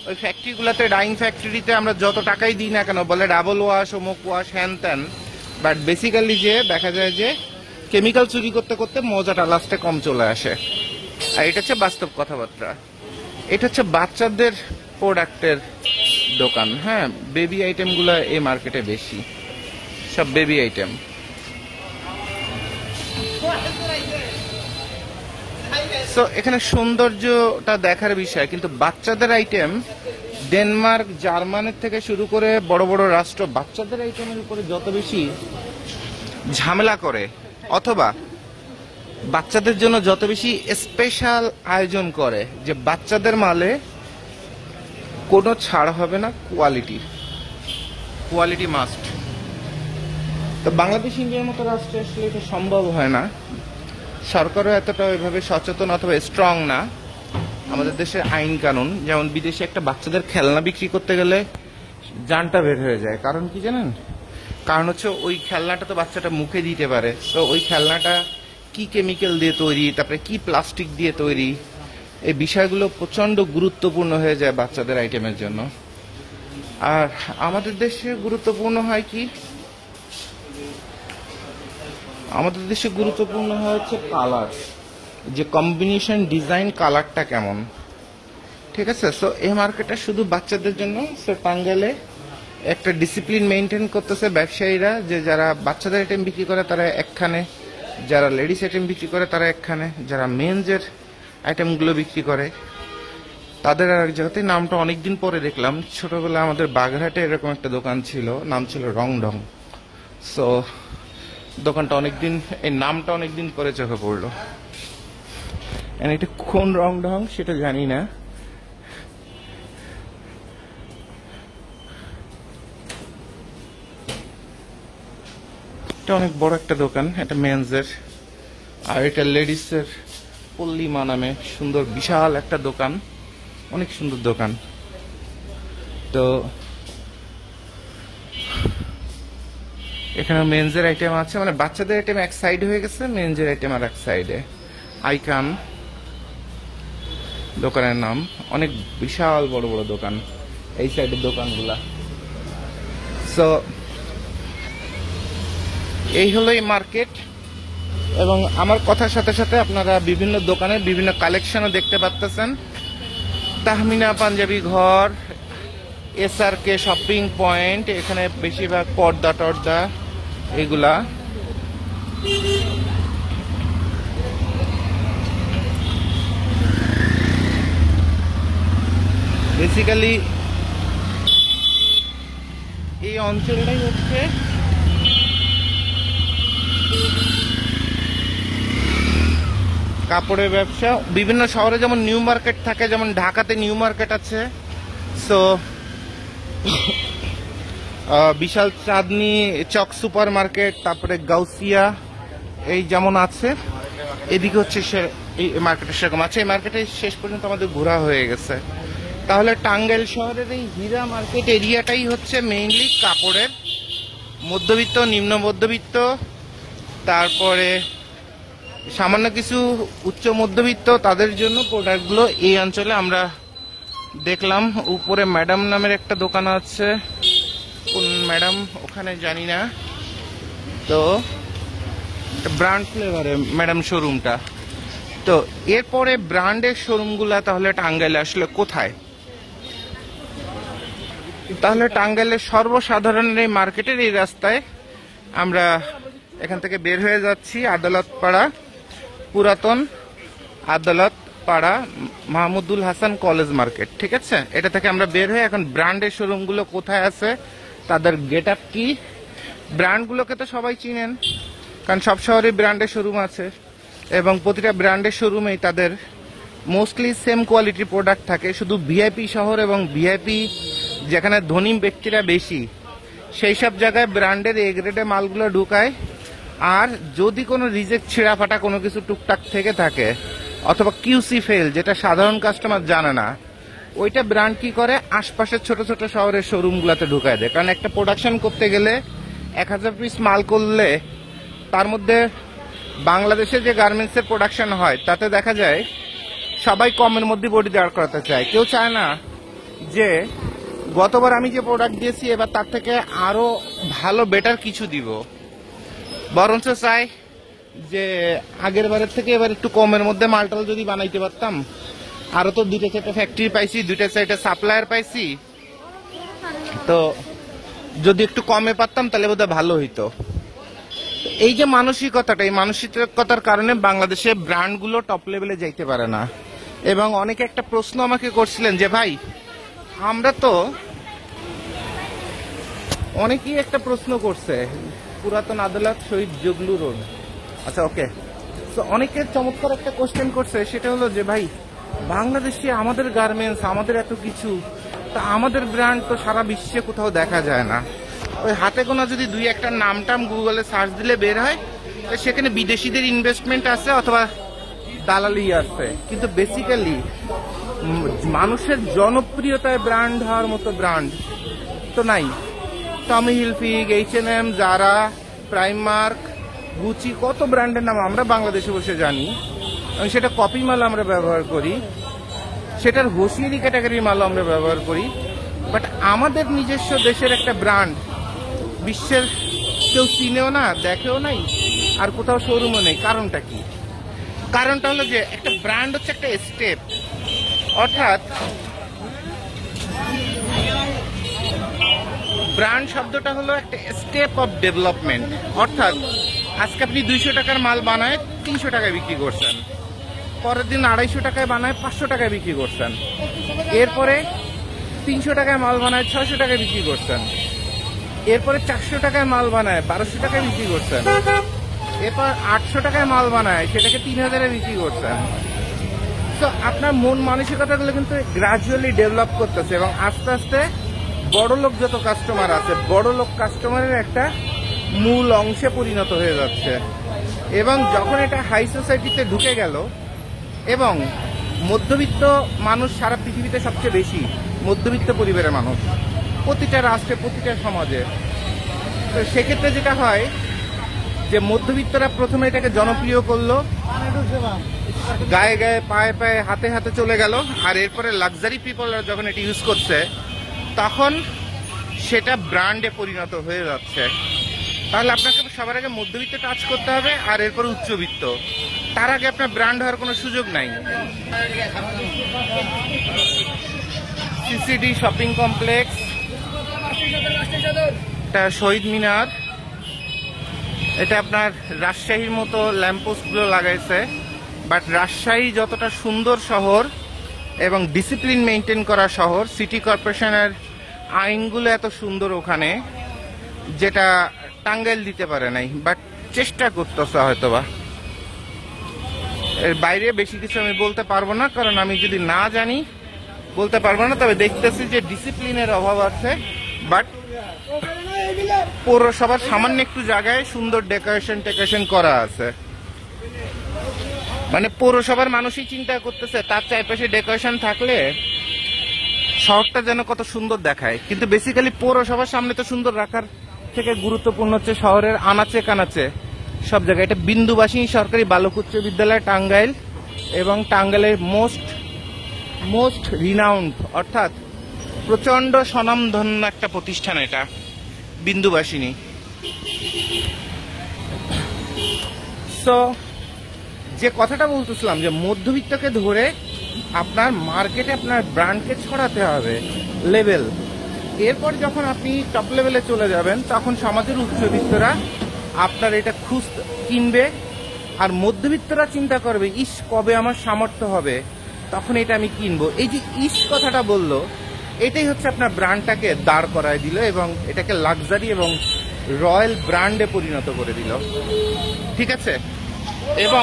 ওই ফ্যাক্টরিগুলোতে, ডাইং ফ্যাক্টরিতে আমরা যত টাকাই দিই না কেন, বলে ডাবল ওয়াশ, অমুক ওয়াশ, হ্যান ত্যান, বাট বেসিক্যালি যে দেখা যায় যে কেমিক্যাল চুরি করতে করতে মজাটা লাস্টে কম চলে আসে। আর এটা হচ্ছে বাস্তব কথাবার্তা। এটা হচ্ছে বাচ্চাদের প্রোডাক্টের দোকান। হ্যাঁ, বেবি আইটেমগুলো এই মার্কেটে বেশি, সব বেবি আইটেম। তো এখানে সৌন্দর্যটা দেখার বিষয়, কিন্তু বাচ্চাদের আইটেম ডেনমার্ক, জার্মানির থেকে শুরু করে বড় বড় রাষ্ট্র বাচ্চাদের আইটেমের উপরে যত বেশি ঝামেলা করে, অথবা বাচ্চাদের জন্য যত বেশি স্পেশাল আয়োজন করে যে বাচ্চাদের মালে কোনো ছাড় হবে না, কোয়ালিটি মাস্ট। তো বাংলাদেশ ইন্ডিয়ার মতো রাষ্ট্রে আসলে এটা সম্ভব হয় না, সরকারও এতটা ওইভাবে সচেতন অথবা স্ট্রং না। আমাদের দেশের আইন কানুন, যেমন বিদেশে একটা বাচ্চাদের খেলনা বিক্রি করতে গেলে জানটা বের হয়ে যায়। কারণ কি জানেন? কারণ হচ্ছে ওই খেলনাটা তো বাচ্চাটা মুখে দিতে পারে, তো ওই খেলনাটা কি কেমিক্যাল দিয়ে তৈরি, তারপরে কি প্লাস্টিক দিয়ে তৈরি, এই বিষয়গুলো প্রচন্ড গুরুত্বপূর্ণ হয়ে যায় বাচ্চাদের আইটেমের জন্য। আর আমাদের দেশে গুরুত্বপূর্ণ হয় কি, আমাদের দেশে গুরুত্বপূর্ণ হচ্ছে কালার, যে কম্বিনেশন ডিজাইন কালারটা কেমন। ঠিক আছে, সো এই মার্কেটটা শুধু বাচ্চাদের জন্য। সো টাঙ্গাইলে একটা ডিসিপ্লিন মেনটেন করতেছে ব্যবসায়ীরা, যে যারা বাচ্চাদের আইটেম বিক্রি করে তারা একখানে, যারা লেডিস আইটেম বিক্রি করে তারা একখানে, যারা মেনজের আইটেমগুলো বিক্রি করে তাদের আর এক জায়গাতে। নামটা অনেকদিন পরে দেখলাম, ছোটবেলায় আমাদের বাগেরহাটে এরকম একটা দোকান ছিল, নাম ছিল রং ঢং। সো দোকানটা অনেকদিন, এই নামটা অনেকদিন পরে চোখে পড়লো। এটা কোন রং ঢং সেটা জানি না। এটা অনেক বড় একটা দোকান, এটা মেন্সের, আর এটা লেডিসের পল্লিমা নামে সুন্দর বিশাল একটা দোকান, অনেক সুন্দর দোকান। তো এখানে মেন্সের আইটেম আছে, মানে বাচ্চাদের আইটেম এক সাইডে হয়ে গেছে, মেন্সের আইটেম আর এক সাইডে। আইকান দোকানের নাম, অনেক বিশাল বড় বড় দোকান এই সাইডের দোকানগুলা। সো এই হলো এই মার্কেট। এবং আমার কথার সাথে সাথে আপনারা বিভিন্ন দোকানের বিভিন্ন কালেকশনও দেখতে পাচ্ছেন। তাহমিনা পাঞ্জাবি ঘর, SRK শপিং পয়েন্ট, এখানে বেশিরভাগ পর্দা টর্দা এগুলা। বেসিক্যালি এই অঞ্চলটাই হচ্ছে কাপড়ের ব্যবসা। বিভিন্ন শহরে যেমন নিউ মার্কেট থাকে, যেমন ঢাকাতে নিউ মার্কেট আছে, সো বিশাল চাঁদনি চক সুপার মার্কেট, তারপরে গাউসিয়া এই যেমন আছে, এদিকে হচ্ছে এই মার্কেটের সেরকম আছে। এই মার্কেটে শেষ পর্যন্ত আমাদের ঘোরা হয়ে গেছে। তাহলে টাঙ্গাইল শহরের এই হীরা মার্কেট এরিয়াটাই হচ্ছে মেইনলি কাপড়ের, মধ্যবিত্ত, নিম্ন মধ্যবিত্ত, তারপরে সামান্য কিছু উচ্চ মধ্যবিত্ত, তাদের জন্য প্রোডাক্টগুলো এই অঞ্চলে আমরা দেখলাম। উপরে ম্যাডাম নামের একটা দোকান আছে, কোন ম্যাডাম ওখানে জানি না। তো ব্র্যান্ড ফ্লেভারে ম্যাডাম শোরুমটা। তো এরপরে ব্র্যান্ডের শোরুমগুলা তাহলে টাঙ্গাইলে আসলে কোথায়? তাহলে টাঙ্গাইলের সর্বসাধারণের এই মার্কেটের এই রাস্তায় আমরা এখান থেকে বের হয়ে যাচ্ছি, আদালত পাড়া, পুরাতন আদালত পাড়া মাহমুদুল হাসান কলেজ মার্কেট, ঠিক আছে? এটা থেকে আমরা বের হয়ে এখন ব্র্যান্ডের শোরুমগুলো কোথায় আছে, তাদের গেট আপ কি। ব্র্যান্ডগুলোকে তো সবাই চিনেন, কারণ সব শহরে ব্র্যান্ডের শোরুম আছে এবং প্রতিটা ব্র্যান্ডের শোরুমেই তাদের মোস্টলি সেম কোয়ালিটির প্রোডাক্ট থাকে। শুধু ভিআইপি শহর এবং ভিআইপি যেখানে ধনী ব্যক্তিরা বেশি, সেই সব জায়গায় ব্র্যান্ডের এ গ্রেডে মালগুলো ঢুকায়। আর যদি কোনো রিজেক্ট ছিঁড়া ফাটা কোনো কিছু টুকটাক থেকে থাকে অথবা কিউসি ফেল, যেটা সাধারণ কাস্টমার জানে না, ওইটা ব্র্যান্ড কি করে আশপাশের ছোট ছোট শহরের শোরুমগুলোতে ঢুকায় দেয়। কারণ একটা প্রোডাকশন করতে গেলে 1000 পিস মাল করলে তার মধ্যে বাংলাদেশে যে গার্মেন্টসের প্রোডাকশন হয় তাতে দেখা যায় সবাই কমের মধ্যে বডি দাঁড় করাতে চায়। কেউ চায় না যে গতবার আমি যে প্রোডাক্ট দিয়েছি এবার তার থেকে আরো ভালো বেটার কিছু দিব, বরঞ্চ চাই যে আগের বারের থেকে এবার একটু কমের মধ্যে মালটাল যদি বানাইতে পারতাম। আরো তো 2টা 4টা ফ্যাক্টরি পাইছি, 2টা 4টা সাপ্লায়ার পাইছি, তো যদি একটু কমে পারতাম তাহলে বোধহয় ভালো হইতো। এই যে মানসিকতাটা, এই মানসিকতার কারণে বাংলাদেশে ব্র্যান্ডগুলো টপ লেভেলে যাইতে পারে না। এবং অনেকে একটা প্রশ্ন আমাকে করছিলেন যে ভাই আমরা তো, অনেকেই একটা প্রশ্ন করছে পুরাতন আদালত শহীদ জগলু রোড, আচ্ছা ওকে, তো অনেকের চমৎকার একটা কোশ্চেন করছে, সেটা হলো যে ভাই বাংলাদেশে আমাদের গার্মেন্টস, আমাদের এত কিছু, তা আমাদের ব্র্যান্ড তো সারা বিশ্বে কোথাও দেখা যায় না। ওই হাতে গোনা যদি 2-1টা নাম টাম গুগলে সার্চ দিলে বের হয়, সেখানে বিদেশিদের ইনভেস্টমেন্ট আছে অথবা দালালি আছে, কিন্তু বেসিক্যালি মানুষের জনপ্রিয়তায় ব্র্যান্ড হওয়ার মতো ব্র্যান্ড তো নাই। টমি হিলফিগ, H&M, জারা, প্রাইমার্ক, গুচি, কত ব্র্যান্ডের নাম আমরা বাংলাদেশে বসে জানি এবং সেটা কপি মাল আমরা ব্যবহার করি, সেটার হোসিয়ারি ক্যাটাগরির মাল আমরা ব্যবহার করি। বাট আমাদের নিজস্ব দেশের একটা ব্র্যান্ড বিশ্বের কেউ চিনেও না, দেখেও নাই, আর কোথাও শোরুমও নেই। কারণটা কি? কারণটা হলো যে একটা ব্র্যান্ড হচ্ছে একটা স্টেপ, অর্থাৎ ব্র্যান্ড শব্দটা হলো একটা স্টেপ অফ ডেভেলপমেন্ট। অর্থাৎ আজকে আপনি 200 টাকার মাল বানায় 300 টাকায় বিক্রি করছেন, পরের দিন 250 টাকায় বানায় 500 টাকায় বিক্রি করছেন, এরপরে 300 টাকায় মাল বানায় 600 টাকায় বিক্রি করছেন, এরপরে 400 টাকায় মাল বানায় 1200 টাকায় বিক্রি করছেন, এরপর 800 টাকায় মাল বানায় সেটাকে 3000-এ বিক্রি করছেন। তো আপনার মন মানসিকতাগুলো কিন্তু গ্রাজুয়ালি ডেভেলপ করতেছে এবং আস্তে আস্তে বড় লোক যত কাস্টমার আছে, বড় লোক কাস্টমারের একটা মূল অংশে পরিণত হয়ে যাচ্ছে। এবং যখন এটা হাই সোসাইটিতে ঢুকে গেল, এবং মধ্যবিত্ত মানুষ সারা পৃথিবীতে সবচেয়ে বেশি মধ্যবিত্ত পরিবারের মানুষ, প্রতিটা রাষ্ট্রে, প্রতিটা সমাজে, তো সেক্ষেত্রে যেটা হয় যে মধ্যবিত্তরা প্রথমে এটাকে জনপ্রিয় করলো, গায়ে গায়ে পায়ে পায়ে হাতে হাতে চলে গেল, আর এরপরে লাক্সারি পিপলরা যখন এটা ইউজ করছে তখন সেটা ব্র্যান্ডে পরিণত হয়ে যাচ্ছে। তাহলে আপনাকে সবার আগে মধ্যবিত্ত টাচ করতে হবে, আর এরপরে উচ্চবিত্ত, তার আগে আপনার ব্র্যান্ড হওয়ার কোনো সুযোগ নাই। সিসিডি শপিং কমপ্লেক্স, এটা শহীদ মিনার, এটা আপনার রাজশাহীর মতো ল্যাম্পপোস্টগুলো লাগাইছে, বাট রাজশাহী যতটা সুন্দর শহর এবং ডিসিপ্লিন মেনটেন করা শহর, সিটি কর্পোরেশনের আইনগুলো এত সুন্দর ওখানে, যেটা টাঙ্গাইল দিতে পারে নাই, বাট চেষ্টা করতেছে হয়তোবা। এর বাইরে বেশি কিছু আমি বলতে পারবো না, কারণ আমি যদি না জানি বলতে পারবো না। তবে দেখতেছি যে ডিসিপ্লিনের অভাব আছে, বাট পৌরসভার সামান্য একটু জায়গায় সুন্দর ডেকোরেশন করা আছে। মানে পৌরসভার মানুষই চিন্তা করতেছে তার চারপাশে ডেকোরেশন থাকলে শহরটা যেন কত সুন্দর দেখায়, কিন্তু বেসিক্যালি পৌরসভার সামনে তো সুন্দর রাখার থেকে গুরুত্বপূর্ণ হচ্ছে শহরের আনাচে কানাচে সব জায়গায়। এটা বিন্দুবাসিনী সরকারি বালক উচ্চ বিদ্যালয় টাঙ্গাইল, এবং টাঙ্গাইলের মোস্ট রিনাউন্ড, অর্থাৎ প্রচন্ড স্বনামধন্য একটা প্রতিষ্ঠান এটা বিন্দুবাসিনী। সো যে কথাটা বলতেছিলাম যে মধ্যবিত্তকে ধরে আপনার মার্কেটে আপনার ব্র্যান্ডকে ছড়াতে হবে লেভেল, এরপর যখন আপনি টপ লেভেলে চলে যাবেন তখন সমাজের উচ্চবিত্তরা আপনার এটা কিনবে, আর মধ্যবিত্তরা চিন্তা করবে ইস কবে আমার সামর্থ্য হবে তখন এটা আমি কিনবো। এই যে ইস কথাটা বললো, এটাই হচ্ছে আপনার ব্র্যান্ডটাকে দাঁড় করায় দিল এবং এটাকে লাক্সারি এবং রয়্যাল ব্র্যান্ডে পরিণত করে দিল, ঠিক আছে। এবং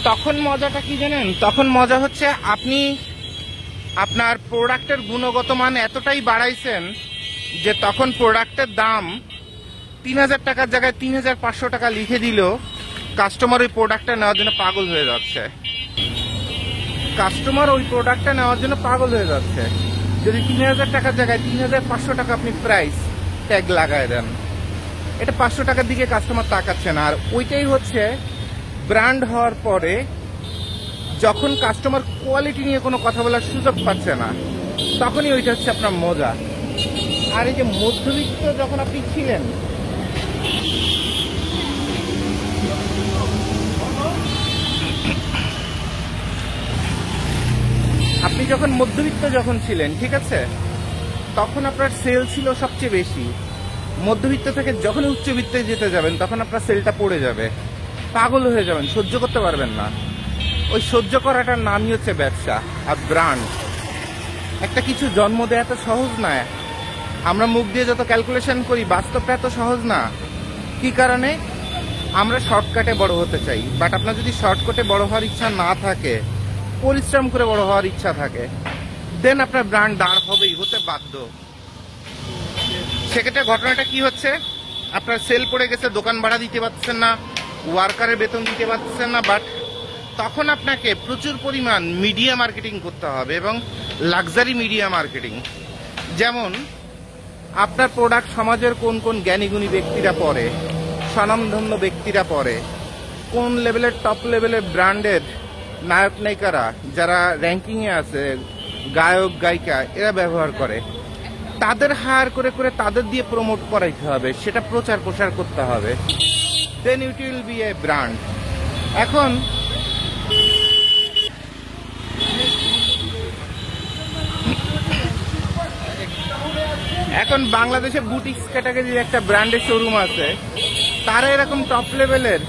তখন মজাটা কি জানেন, তখন মজা হচ্ছে আপনি আপনার প্রোডাক্টের গুণগত মান এতটাই বাড়াইছেন যে তখন প্রোডাক্টের দাম 3000 টাকার জায়গায় 3500 টাকা লিখে দিল, কাস্টমার ওই প্রোডাক্টটা নেওয়ার জন্য পাগল হয়ে যাচ্ছে। যদি 3000 টাকার জায়গায় 3500 টাকা আপনি প্রাইস ট্যাগ লাগায় দেন, এটা 500 টাকার দিকে কাস্টমার তাকাচ্ছে না। আর ওইটাই হচ্ছে ব্র্যান্ড হওয়ার পরে যখন কাস্টমার কোয়ালিটি নিয়ে কোনো কথা বলার সুযোগ পাচ্ছে না, তখনই ওইটা হচ্ছে আপনার মজা। আর এই যে মধ্যবিত্ত যখন আপনি ছিলেন, ঠিক আছে, তখন আপনার সেল ছিল সবচেয়ে বেশি। মধ্যবিত্ত থেকে যখন উচ্চবিত্তে যেতে যাবেন তখন আপনার সেলটা পড়ে যাবে, পাগল হয়ে যাবেন, সহ্য করতে পারবেন না। ওই সহ্য করাটার নামই হচ্ছে ব্যবসা আর ব্র্যান্ড। একটা কিছু জন্ম দেওয়া এত সহজ না। আমরা মুখ দিয়ে যত ক্যালকুলেশন করি, বাস্তবটা এত সহজ না। কি কারণে? আমরা শর্টকাটে বড় হতে চাই। বাট আপনার যদি শর্টকাটে বড় হওয়ার ইচ্ছা না থাকে, পরিশ্রম করে বড় হওয়ার ইচ্ছা থাকে, দেন আপনার ব্র্যান্ড দাঁড় হতে বাধ্য। সেক্ষেত্রে ঘটনাটা কি হচ্ছে, আপনার সেল পড়ে গেছে, দোকান ভাড়া দিতে পারছেন না, ওয়ার্কারের বেতন দিতে পারছেন না, বাট তখন আপনাকে প্রচুর পরিমাণ মিডিয়া মার্কেটিং করতে হবে এবং লাক্সারি মিডিয়া মার্কেটিং। যেমন আপনার প্রোডাক্ট সমাজের কোন কোন জ্ঞানীগুণী ব্যক্তিরা পড়ে, স্বনামধন্য ব্যক্তিরা পড়ে, কোন লেভেলের টপ লেভেলের ব্র্যান্ডের নায়ক নায়িকারা যারা র্যাঙ্কিংয়ে আছে, গায়ক গায়িকা, এরা ব্যবহার করে, তাদের হায়ার করে করে তাদের দিয়ে প্রমোট করাইতে হবে, সেটা প্রচার প্রসার করতে হবে, then it will be a brand. এখন বাংলাদেশে বুটিক্স ক্যাটাগরির একটা ব্র্যান্ডের শোরুম আছে, তারা এরকম টপ লেভেলের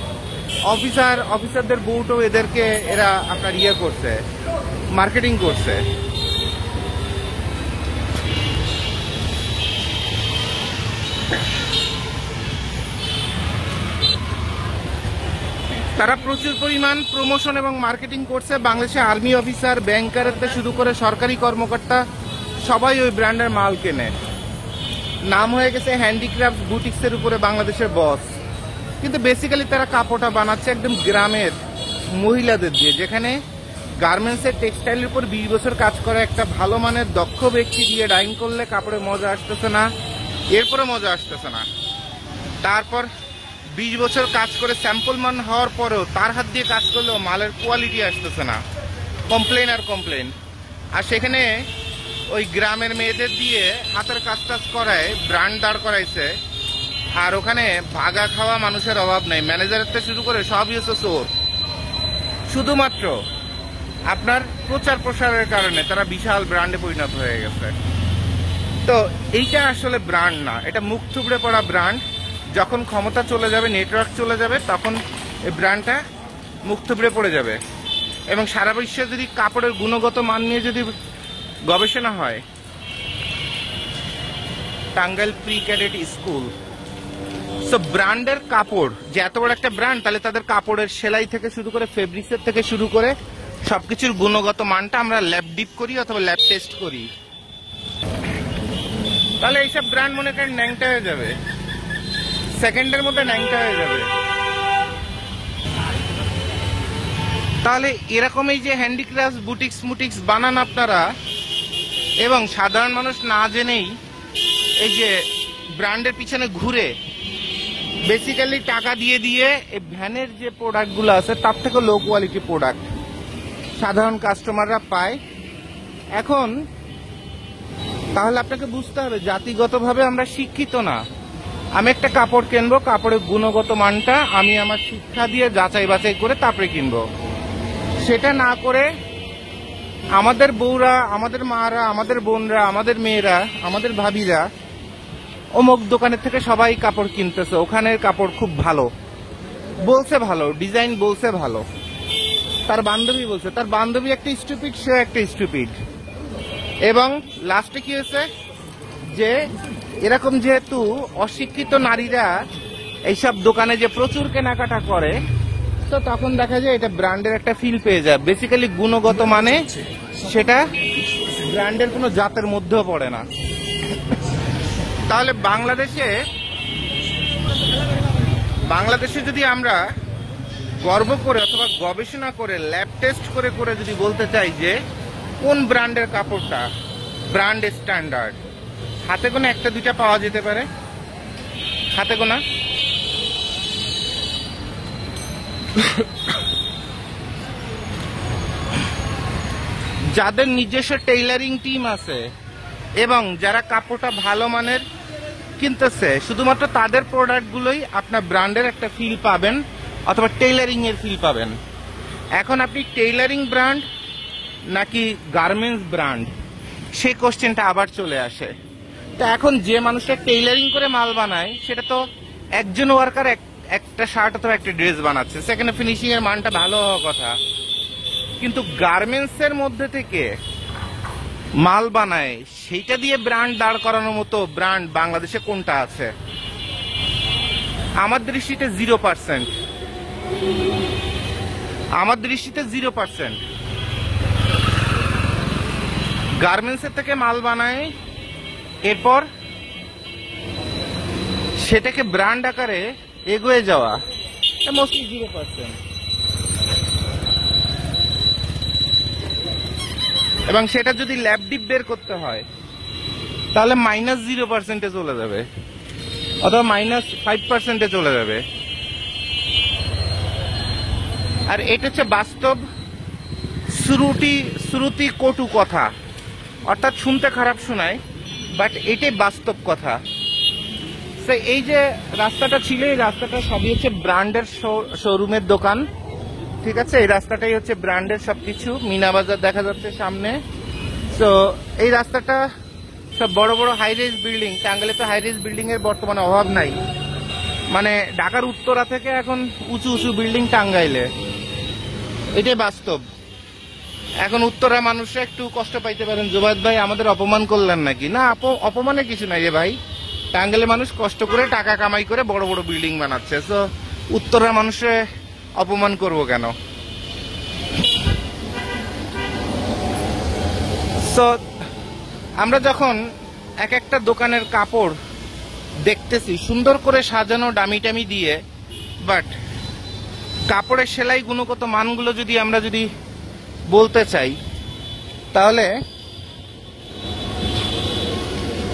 অফিসারদের বুটও এদেরকে এরা আপনার করছে, মার্কেটিং করছে। তারা প্রচুর পরিমাণ প্রমোশন এবং মার্কেটিং করছে। বাংলাদেশে আর্মি অফিসার, ব্যাংকারের থেকে শুরু করে সরকারি কর্মকর্তা সবাই ওই ব্র্যান্ডের মাল কেনে। নাম হয়ে গেছে হ্যান্ডিক্রাফট বুটিক্সের উপরে বাংলাদেশের বস। কিন্তু বেসিক্যালি তারা কাপড়টা বানাচ্ছে একদম গ্রামের মহিলাদের দিয়ে, যেখানে গার্মেন্টসের টেক্সটাইলের উপর 20 বছর কাজ করে একটা ভালো মানের দক্ষ ব্যক্তি দিয়ে ডাইং করলে কাপড়ে মজা আসতেছে না, এরপরে মজা আসতেছে না। তারপর 20 বছর কাজ করে স্যাম্পল মান হওয়ার পরেও তার হাত দিয়ে কাজ করলেও মালের কোয়ালিটি আসতেছে না, কমপ্লেন আর কমপ্লেন। আর সেখানে ওই গ্রামের মেয়েদের দিয়ে হাতের কাজ টাজ করায় ব্র্যান্ড দাঁড় করাইছে। আর ওখানে ভাগা খাওয়া মানুষের অভাব নেই, ম্যানেজারের থেকে শুরু করে সবই হচ্ছে চোর। শুধুমাত্র আপনার প্রচার প্রসারের কারণে তারা বিশাল ব্র্যান্ডে পরিণত হয়ে গেছে। তো এইটা আসলে ব্র্যান্ড না, এটা মুখ থুবড়ে পড়া ব্র্যান্ড। যখন ক্ষমতা চলে যাবে, নেটওয়ার্ক চলে যাবে, তখন এই ব্র্যান্ডটা মুখ থুবড়ে পড়ে যাবে। এবং সারা বিশ্বে যদি কাপড়ের গুণগত মান নিয়ে যদি গবেষণা হয়, Tangail pre cadet school, so ব্র্যান্ডের কাপড় যে এত বড় একটা ব্র্যান্ড, তাহলে তাদের কাপড়ের সেলাই থেকে শুরু করে ফেব্রিক্সের থেকে শুরু করে সবকিছুর গুণগত মানটা আমরা ল্যাব ডিপ করি অথবা ল্যাব টেস্ট করি। তাহলে এইসব ব্র্যান্ড মনে করেন ন্যাংটা হয়ে যাবে, সেকেন্ডের মধ্যে ন্যাংটা হয়ে যাবে। তাহলে এরকম এই যে হ্যান্ডিক্রাফট বুটিক্স বানান আপনারা, এবং সাধারণ মানুষ না জেনেই এই যে ব্র্যান্ডের পিছনে ঘুরে বেসিক্যালি টাকা দিয়ে দিয়ে এই ভ্যানের যে প্রোডাক্টগুলো আছে তার থেকে লো কোয়ালিটি প্রোডাক্ট সাধারণ কাস্টমাররা পায়। এখন তাহলে আপনাকে বুঝতে হবে জাতিগতভাবে আমরা শিক্ষিত না। আমি একটা কাপড় কিনবো, কাপড়ের গুণগত মানটা আমি আমার শিক্ষা দিয়ে যাচাই বাছাই করে তারপরে কিনবো। সেটা না করে আমাদের বউরা, আমাদের মারা, আমাদের বোনরা, আমাদের মেয়েরা, আমাদের ভাবিরা অমুক দোকানের থেকে সবাই কাপড় কিনতেছে, ওখানের কাপড় খুব ভালো, বলছে ভালো, ডিজাইন বলছে ভালো, তার বান্ধবী বলছে, তার বান্ধবী একটা স্টুপিড, সে একটা স্টুপিড। এবং লাস্টে কি হয়েছে যে এরকম যেহেতু অশিক্ষিত নারীরা এইসব দোকানে যে প্রচুর কেনাকাটা করে, তো তখন দেখা যায় এটা ব্র্যান্ডের একটা ফিল পেয়ে যায়। বেসিক্যালি গুণগত মানে সেটা ব্র্যান্ডের কোনো জাতের মধ্যেও পড়ে না। তাহলে বাংলাদেশে যদি আমরা গর্ব করে অথবা গবেষণা করে ল্যাব টেস্ট করে করে যদি বলতে চাই যে কোন ব্র্যান্ডের কাপড়টা ব্র্যান্ড স্ট্যান্ডার্ড, হাতে গোনা একটা দুইটা পাওয়া যেতে পারে, হাতে গোনা। যাদের নিজস্ব টেইলারিং টিম আছে এবং যারা কাপড়টা ভালো মানের কিনতেছে, শুধুমাত্র তাদের প্রোডাক্টগুলোই আপনার ব্র্যান্ডের একটা ফিল পাবেন অথবা টেইলারিং এর ফিল পাবেন। এখন আপনি টেইলারিং ব্র্যান্ড নাকি গার্মেন্টস ব্র্যান্ড, সেই কোশ্চেনটা আবার চলে আসে। তো এখন যে মানুষটা টেইলারিং করে মাল বানায় সেটা তো একজন ওয়ার্কার একটা শার্ট অথবা একটা ড্রেস বানাচ্ছে, সেখানে ফিনিশিং এর মানটা ভালো হওয়ার কথা। কিন্তু গার্মেন্টস এর মধ্যে থেকে মাল বানায় সেইটা দিয়ে ব্র্যান্ড দাঁড় করানোর মতো ব্র্যান্ড বাংলাদেশে কোনটা আছে? আমার দৃষ্টিতে 0%। আমার দৃষ্টিতে 0%। গার্মেন্টসের থেকে মাল বানায়, এরপর সেটাকে ব্র্যান্ড আকারে এগিয়ে যাওয়া, মোস্টলি 0%। এবং সেটা যদি ল্যাব ডিপ বের করতে হয় তাহলে -0%-এ চলে যাবে অথবা -5%-এ চলে যাবে। আর এটা হচ্ছে বাস্তব শ্রুতি কটু কথা, অর্থাৎ শুনতে খারাপ শোনায়, বাট এটাই বাস্তব কথা। এই যে রাস্তাটা ছিল, এই রাস্তাটা সবই হচ্ছে ব্র্যান্ডের শোরুমের দোকান, ঠিক আছে? এই রাস্তাটাই হচ্ছে ব্র্যান্ডের সবকিছু। মিনা বাজার দেখা যাচ্ছে সামনে। তো এই রাস্তাটা সব বড় বড় হাইরাইজ বিল্ডিং, টাঙ্গাইলে তো হাইরাইজ বিল্ডিং এর বর্তমানে অভাব নাই। মানে ঢাকার উত্তরা থেকে এখন উঁচু উঁচু বিল্ডিং টাঙ্গাইলে, এটাই বাস্তব। এখন উত্তরা মানুষরা একটু কষ্ট পাইতে পারেন, জুবায়েদ ভাই আমাদের অপমান করলেন নাকি? না, অপমানের কিছু নাই রে ভাই। টাঙ্গাইলে মানুষ কষ্ট করে টাকা কামাই করে বড় বড় বিল্ডিং বানাচ্ছে, তো উত্তরা মানুষে অপমান করব কেন? তো আমরা যখন এক একটা দোকানের কাপড় দেখতেছি সুন্দর করে সাজানো দামি টামি দিয়ে, বাট কাপড়ের সেলাই গুণগত মানগুলো যদি আমরা বলতে চাই, তাহলে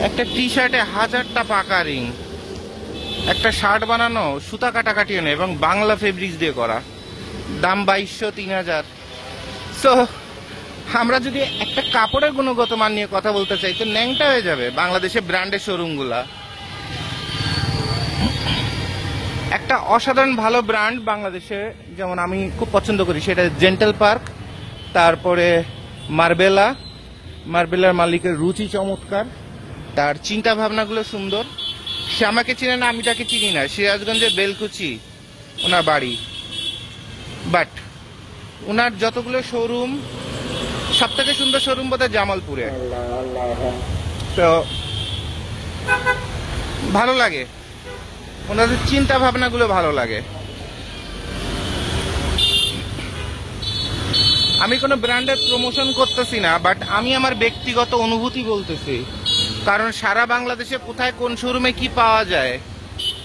একটা টি শার্টে 1000টা পাকা রিং, একটা শার্ট বানানো সুতা কাটাকাটিও নেই এবং বাংলা ফেব্রিক্স দিয়ে করা, দাম 2200 3000। সো আমরা যদি একটা কাপড়ের গুণগত মান নিয়ে কথা বলতে চাই তো ন্যাংটা হয়ে যাবে বাংলাদেশে ব্র্যান্ডের শোরুমগুলা। একটা অসাধারণ ভালো ব্র্যান্ড বাংলাদেশে যেমন আমি খুব পছন্দ করি, সেটা জেন্টেল পার্ক, তারপরে মার্বেলার মালিকের রুচি চমৎকার, তার চিন্তা ভাবনাগুলো সুন্দর। সে আমাকে চিনে না, আমি তাকে চিনি না। সিরাজগঞ্জের বেলকুচি ওনার বাড়ি, বাট ওনার যতগুলো শোরুম, সব থেকে সুন্দর শোরুম বোধহয় জামালপুরে। তো ভালো লাগে, ওনাদের চিন্তা ভাবনাগুলো ভালো লাগে। আমি কোনো ব্র্যান্ডের প্রমোশন করতেছি না, বাট আমি আমার ব্যক্তিগত অনুভূতি বলতেছি। কারণ সারা বাংলাদেশে কোথায় কোন শোরুমে কি পাওয়া যায়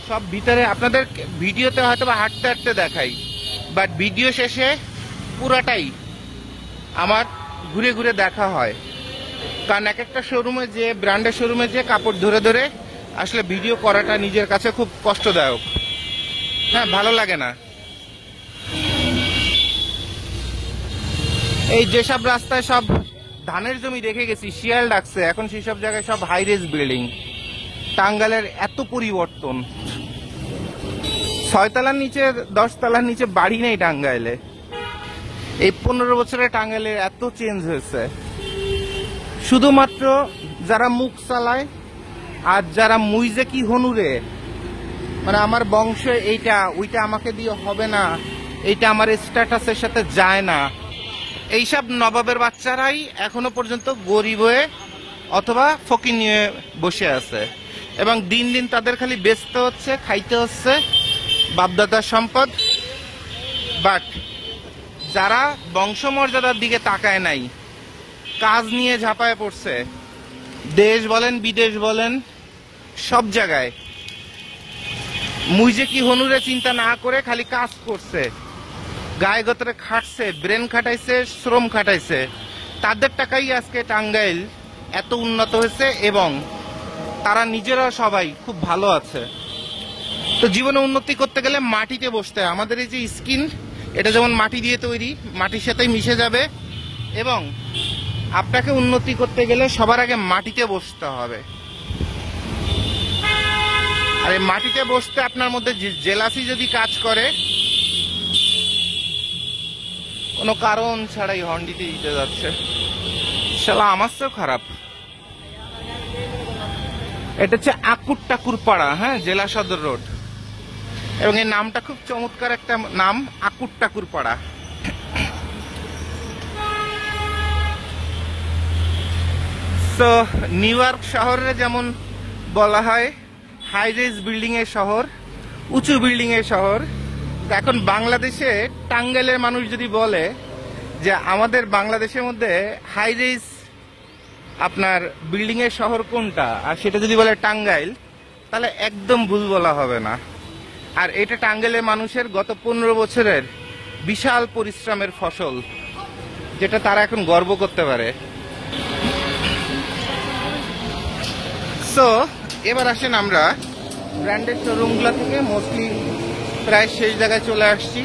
সব ভিতরে আপনাদের ভিডিওতে হয়তো বা হাঁটতে হাঁটতে দেখাই, বাট ভিডিও শেষে পুরাটাই আমার ঘুরে ঘুরে দেখা হয়। কারণ এক একটা শোরুমে যে ব্র্যান্ডের শোরুমে যে কাপড় ধরে ধরে আসলে ভিডিও করাটা নিজের কাছে খুব কষ্টদায়ক। হ্যাঁ, ভালো লাগে না। এই যেসব রাস্তায় সব ধানের জমি দেখে গেছি, শিয়াল ডাকছে, এখন সেসব জায়গায় সব হাইরেজ বিল্ডিং। টাঙ্গাইলের এত পরিবর্তন, 6 তলার নিচে 10 তলার নিচে বাড়ি নেই টাঙ্গাইলে। এই 15 বছরে টাঙ্গাইলে এত চেঞ্জ হয়েছে। শুধুমাত্র যারা মুখ চালায় আর যারা মুইজে কি হনুরে মানে আমার বংশে এইটা ওইটা আমাকে দিয়ে হবে না, এইটা আমার স্ট্যাটাসের সাথে যায় না, এইসব নবাবের বাচ্চারাই এখনো পর্যন্ত গরিব হয়ে অথবা ফকির নিয়ে বসে আছে এবং দিন দিন তাদের খালি বেচতে হচ্ছে, খাইতে হচ্ছে বাপদাদার সম্পদ। বাট যারা বংশমর্যাদার দিকে তাকায় নাই, কাজ নিয়ে ঝাঁপায় পড়ছে, দেশ বলেন বিদেশ বলেন সব জায়গায় মুই যে কি হনুরে চিন্তা না করে খালি কাজ করছে, গায়ে গতরে খাটছে, ব্রেন খাটাইছে, শ্রম খাটাইছে, তাদের টাকাই আজকে টাঙ্গাইল এত উন্নত হয়েছে এবং তারা নিজেরা সবাই খুব ভালো আছে। তো জীবনে উন্নতি করতে গেলে মাটিতে বসতে হয়। আমাদের এই যে স্কিন, এটা যেমন মাটি দিয়ে তৈরি, মাটির সাথেই মিশে যাবে এবং আপনাকে উন্নতি করতে গেলে সবার আগে মাটিতে বসতে হবে। আর এই মাটিতে বসতে আপনার মধ্যে জেলাসি যদি কাজ করে, কোনো কারণ ছাড়াই হর্ন দিতে যাচ্ছে, শালা আমার চেয়েও খারাপ। এটা হচ্ছে আকুর টাকুর পাড়া, হ্যাঁ, জেলা সদর রোড, এবং এই নামটা খুব চমৎকার একটা নাম, আকুর টাকুর পাড়া। তো নিউ ইয়র্ক শহরে যেমন বলা হয় হাই রাইজ বিল্ডিং এর শহর, উঁচু বিল্ডিং এর শহর, এখন বাংলাদেশে টাঙ্গাইলের মানুষ যদি বলে যে আমাদের বাংলাদেশের মধ্যে হাই রাইজ আপনার বিল্ডিং এর শহর কোনটা, আর সেটা যদি বলে টাঙ্গাইল, তাহলে একদম ভুল বলা হবে না। আর এটা টাঙ্গাইলের মানুষের গত 15 বছরের বিশাল পরিশ্রমের ফসল, যেটা তারা এখন গর্ব করতে পারে। সো এবার আসেন আমরা ব্র্যান্ডেড শোরুমগুলো থেকে মোস্টলি প্রায় শেষ জায়গায় চলে আসছি।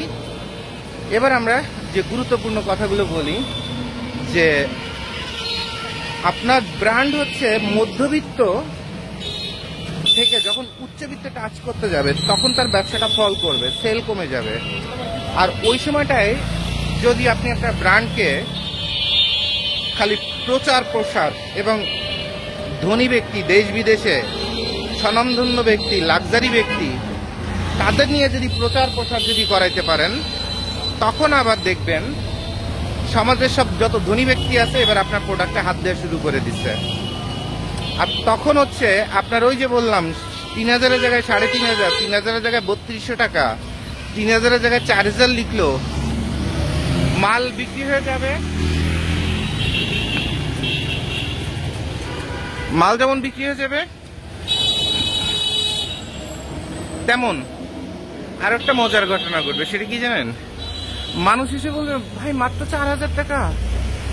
এবার আমরা যে গুরুত্বপূর্ণ কথাগুলো বলি, যে আপনার ব্র্যান্ড হচ্ছে মধ্যবিত্ত থেকে যখন উচ্চবিত্তে টাচ করতে যাবে তখন তার ব্যবসাটা ফল করবে, সেল কমে যাবে। আর ওই সময়টায় যদি আপনি আপনার ব্র্যান্ডকে খালি প্রচার প্রসার এবং ধনী ব্যক্তি, দেশ বিদেশে স্বনামধন্য ব্যক্তি, লাক্সারি ব্যক্তি, তাদের নিয়ে যদি প্রচার প্রসার যদি করাইতে পারেন, তখন আবার দেখবেন সমাজের সব যত ধনী ব্যক্তি আছে এবার আপনার প্রোডাক্টে হাত দেওয়া শুরু করে দিচ্ছে। আর তখন হচ্ছে আপনার ওই যে বললাম 3000-এর জায়গায় 3500, 3000-এর জায়গায় 3200 টাকা, 3000-এর জায়গায় 4000 লিখলো, মাল বিক্রি হয়ে যাবে। মাল যেমন বিক্রি হয়ে যাবে, তেমন আর একটা মজার ঘটনা ঘটবে। সেটা কি জানেন? মানুষ এসে বলবে, ভাই মাত্র 4000 টাকা,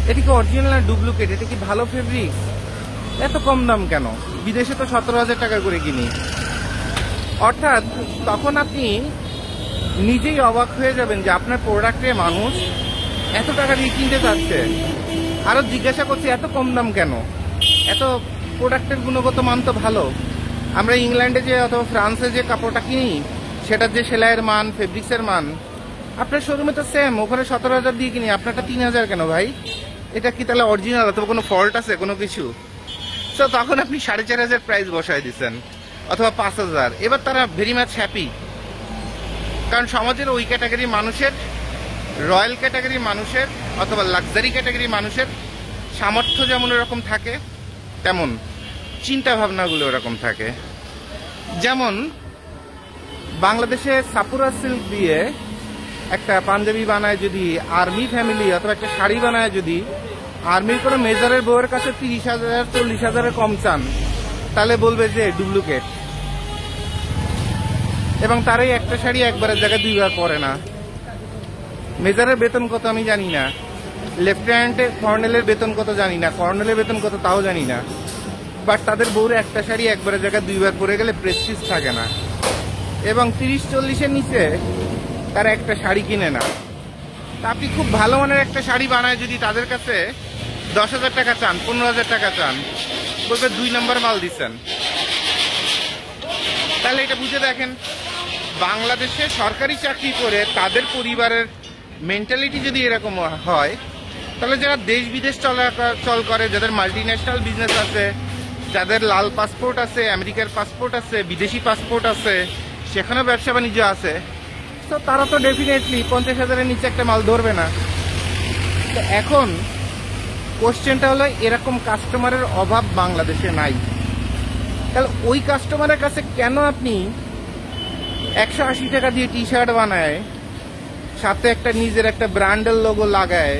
এটা কি অরিজিনাল না ডুপ্লিকেট, এটা কি ভালো ফেব্রিক, এত কম দাম কেন? বিদেশে তো 17,000 টাকা করে কিনি। অর্থাৎ তখন আপনি নিজেই অবাক হয়ে যাবেন যে আপনার প্রোডাক্টে মানুষ এত টাকা দিয়ে কিনতে চাচ্ছে। আরো জিজ্ঞাসা করছে এত কম দাম কেন, এত প্রোডাক্টের গুণগত মান তো ভালো। আমরা ইংল্যান্ডে যে অথবা ফ্রান্সে যে কাপড়টা কিনি, সেটার যে সেলাইয়ের মান, ফেব্রিক্সের মান, আপনার শোরুমে তো সেম, ওখানে 17,000 দিয়ে কিনি, আপনারটা 3000 কেন ভাই? এটা কি তাহলে অরিজিনাল অথবা কোনো ফল্ট আছে কোনো কিছু? তো তখন আপনি 4500 প্রাইস বসায় দিচ্ছেন অথবা 5000। এবার তারা ভেরি মাচ হ্যাপি, কারণ সমাজের ওই ক্যাটাগরি মানুষের, রয়্যাল ক্যাটাগরি মানুষের অথবা লাক্সারি ক্যাটাগরি মানুষের সামর্থ্য যেমন এরকম থাকে, তেমন চিন্তা ভাবনাগুলো এরকম থাকে। যেমন বাংলাদেশে সাপুরা সিল্ক দিয়ে একটা পাঞ্জাবি বানায় যদি আর্মি ফ্যামিলি, অথবা একটা শাড়ি বানায় যদি আর্মির কোনো মেজরের বউয়ের কাছে 30,000 40,000 কম চান, তাহলে বলবে যে ডুপ্লিকেট। এবং তারাই একটা শাড়ি একবারের জায়গায় 2বার পরে না। মেজরের বেতন কত আমি জানি না, লেফটেন্যান্টের কর্নেলের বেতন কত জানি না, কর্নেলের বেতন কত তাও জানি না, বাট তাদের বউরে একটা শাড়ি একবারের জায়গায় 2বার পরে গেলে প্রেস্টিজ থাকে না। এবং 30-40-এর নিচে তারা একটা শাড়ি কিনে না। তা আপনি খুব ভালো মানের একটা শাড়ি বানায় যদি তাদের কাছে 10,000 টাকা চান, 15,000 টাকা চান, বলবে 2 নম্বর মাল দিচ্ছেন। তাহলে এটা বুঝে দেখেন, বাংলাদেশে সরকারি চাকরি করে তাদের পরিবারের মেন্টালিটি যদি এরকম হয়, তাহলে যারা দেশ বিদেশ চল করে, যাদের মাল্টিন্যাশনাল বিজনেস আছে, যাদের লাল পাসপোর্ট আছে, আমেরিকার পাসপোর্ট আছে, বিদেশি পাসপোর্ট আছে, সেখানেও ব্যবসা বাণিজ্য আছে, তো তারা তো ডেফিনেটলি 50,000-এর নিচে একটা মাল ধরবে না। তো এখন কোশ্চেনটা হলো, এরকম কাস্টমারের অভাব বাংলাদেশে নাই, তাহলে ওই কাস্টমারের কাছে কেন আপনি 180 টাকা দিয়ে টি শার্ট বানায়, সাথে একটা নিজের একটা ব্র্যান্ডের লোগো লাগায়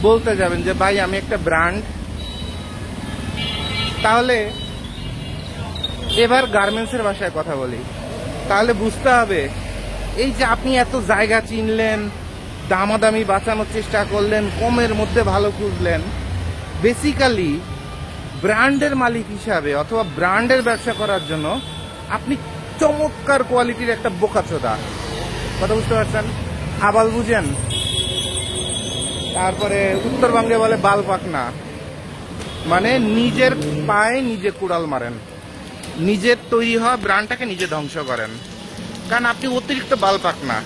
বলতে যাবেন যে ভাই আমি একটা ব্র্যান্ড? তাহলে এবার গার্মেন্টসের ভাষায় কথা বলি, তাহলে বুঝতে হবে এই যে আপনি এত জায়গা চিনলেন, দামাদামি বাঁচানোর চেষ্টা করলেন, কমের মধ্যে ভালো খুঁজলেন, বেসিক্যালি ব্র্যান্ডের মালিক হিসাবে অথবা ব্র্যান্ডের ব্যবসা করার জন্য আপনি চমৎকার কোয়ালিটির একটা বোকাচোদা। কথা বুঝতে পারছেন? আবাল বুঝেন? তারপরে উত্তরবঙ্গে বলে বাল পাকনা, মানে নিজের পায়ে নিজে কুড়াল মারেন, নিজের তৈরি হওয়া ব্র্যান্ডটাকে নিজে ধ্বংস করেন, কারণ আপনি অতিরিক্ত বাল পাকনা।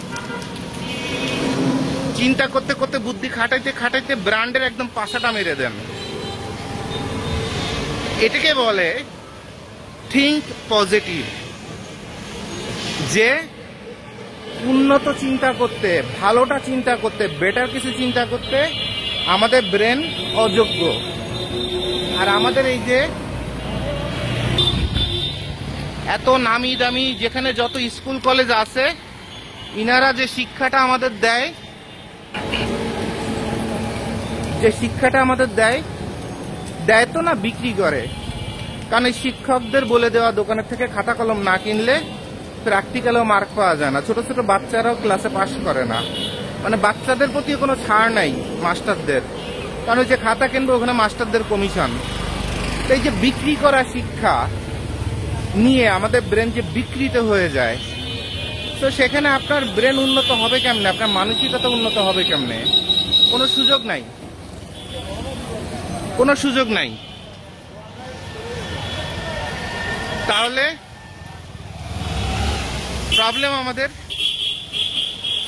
চিন্তা করতে করতে, বুদ্ধি খাটাইতে খাটাইতে ব্র্যান্ডের একদম পাশাটা মেরে দেন। এটাকে বলে থিঙ্ক পজিটিভ, যে উন্নত চিন্তা করতে, ভালোটা চিন্তা করতে, বেটার কিছু চিন্তা করতে আমাদের ব্রেন অযোগ্য। আর আমাদের এই যে এত নামি দামি যেখানে যত স্কুল কলেজ আছে, ইনারা যে শিক্ষাটা আমাদের দেয়, দেয় তো না, বিক্রি করে। কারণ এই শিক্ষকদের বলে দেওয়া দোকানের থেকে খাতা কলম না কিনলে প্র্যাকটিক্যালও মার্ক পাওয়া যায় না। ছোট ছোট বাচ্চারাও ক্লাসে পাস করে না, মানে বাচ্চাদের প্রতি কোনো ছাড় নাই মাস্টারদের, কারণ ওই যে খাতা কিনবে ওখানে মাস্টারদের কমিশন। তো এই যে বিক্রি করা শিক্ষা নিয়ে আমাদের ব্রেন যে বিকৃত হয়ে যায়, তো সেখানে আপনার ব্রেন উন্নত হবে কেমনে, আপনার মানসিকতা উন্নত হবে কেমনে? কোনো সুযোগ নাই, কোনো সুযোগ নাই। তাহলে প্রবলেম আমাদের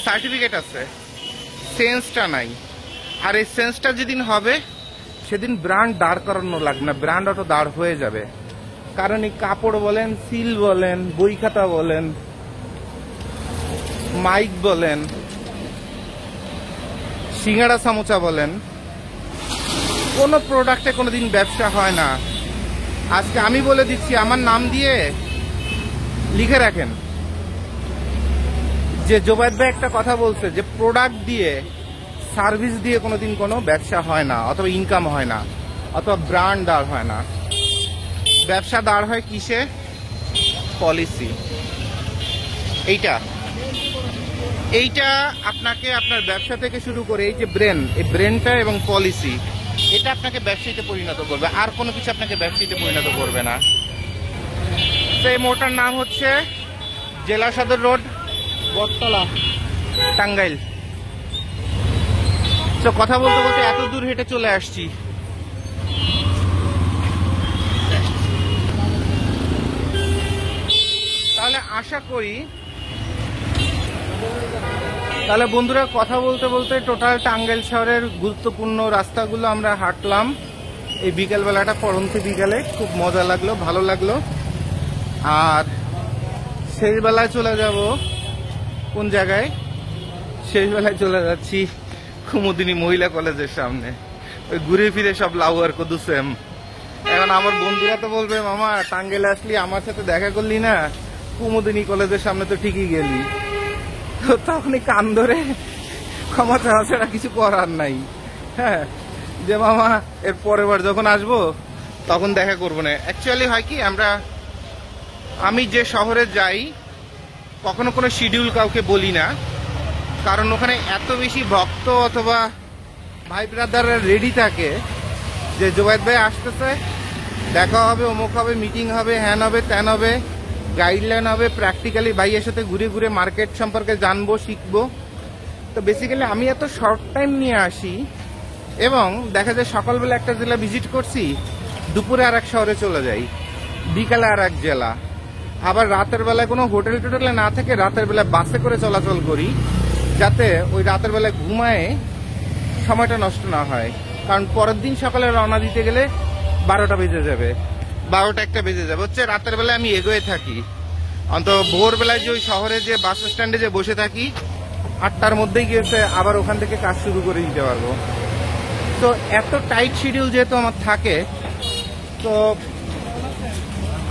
সার্টিফিকেট আছে, সেন্সটা নাই। আর এই সেন্সটা যেদিন হবে সেদিন ব্র্যান্ড দাঁড় করানো লাগবে না, ব্র্যান্ড অটো দাঁড় হয়ে যাবে। কারণ এই কাপড় বলেন, সিল বলেন, বই খাতা বলেন, মাইক বলেন, সিঙ্গাড়া সামোচা বলেন, কোনো প্রোডাক্টে কোনোদিন ব্যবসা হয় না। আজকে আমি বলে দিচ্ছি, আমার নাম দিয়ে লিখে রাখেন যে জোবায়েদ ভাই একটা কথা বলছে যে প্রোডাক্ট দিয়ে, সার্ভিস দিয়ে কোনোদিন কোনো ব্যবসা হয় না, অথবা ইনকাম হয় না, অথবা ব্র্যান্ড দাঁড় হয় না। ব্যবসা দাঁড় হয় কিসে? পলিসি। এইটা আপনাকে আপনার ব্যবসা থেকে শুরু করে এই যে ব্রেন, এই ব্রেনটা এবং পলিসি, এটা আপনাকে ব্যবসায়ীতে পরিণত করবে, আর কোনো কিছু আপনাকে ব্যবসায়ীতে পরিণত করবে না। সেই মোটার নাম হচ্ছে জেলা সদর রোড, বটতলা, টাঙ্গাইল। তো কথা বলতে বলতে এত দূর হেঁটে চলে আসছি। তাহলে আশা করি, তাহলে বন্ধুরা কথা বলতে বলতে টোটাল টাঙ্গাইল শহরের গুরুত্বপূর্ণ রাস্তাগুলো আমরা হাঁটলাম এই বিকেলবেলাটা, পরন্ত বিকালে। খুব মজা লাগলো, ভালো লাগলো। আর শেষ বেলায় চলে যাব কোন জায়গায়? শেষ বেলায় চলে যাচ্ছি কুমুদিনী মহিলা কলেজের সামনে। ওই ঘুরে ফিরে সব লাউ আর কদু সেম। এখন আমার বন্ধুরা তো বলবে, মামা টাঙ্গাইলে আসলি আমার সাথে দেখা করলি না, কুমুদিনী কলেজের সামনে তো ঠিকই গেলি। তো তখনই কান ধরে ক্ষমা চাওয়া ছাড়া কিছু করার নাই। হ্যাঁ, যে মামা এর পরের বার যখন আসবো তখন দেখা করবো না। অ্যাকচুয়ালি হয় কি, আমি যে শহরে যাই কখনো কোনো শিডিউল কাউকে বলি না, কারণ ওখানে এত বেশি ভক্ত অথবা ভাই ব্রাদাররা রেডি থাকে যে জোবায়েদ ভাই আসতেছে, দেখা হবে, অমুক হবে, মিটিং হবে, হ্যান হবে, ত্যান হবে, গাইডলাইন হবে, প্র্যাকটিক্যালি ভাইয়ের সাথে ঘুরে ঘুরে মার্কেট সম্পর্কে জানবো, শিখবো। তো বেসিক্যালি আমি এত শর্ট টাইম নিয়ে আসি, এবং দেখা যায় সকালবেলা একটা জেলা ভিজিট করছি, দুপুরে আর এক শহরে চলে যাই, বিকালে আর এক জেলা, আবার রাতের বেলায় কোনো হোটেল টোটেলে না থেকে রাতের বেলায় বাসে করে চলাচল করি, যাতে ওই রাতের বেলায় ঘুমায় সময়টা নষ্ট না হয়। কারণ পরের দিন সকালে রওনা দিতে গেলে 12টা বেজে যাবে, 12টা 1টা বেজে যাবে, হচ্ছে রাতের বেলায় আমি এগোয়ে থাকি। অন্তত ভোরবেলায় যে ওই শহরে যে বাস স্ট্যান্ডে যে বসে থাকি 8টার মধ্যেই গিয়েছে আবার ওখান থেকে কাজ শুরু করে দিতে পারবো। তো এত টাইট শিডিউল যেহেতু আমার থাকে, তো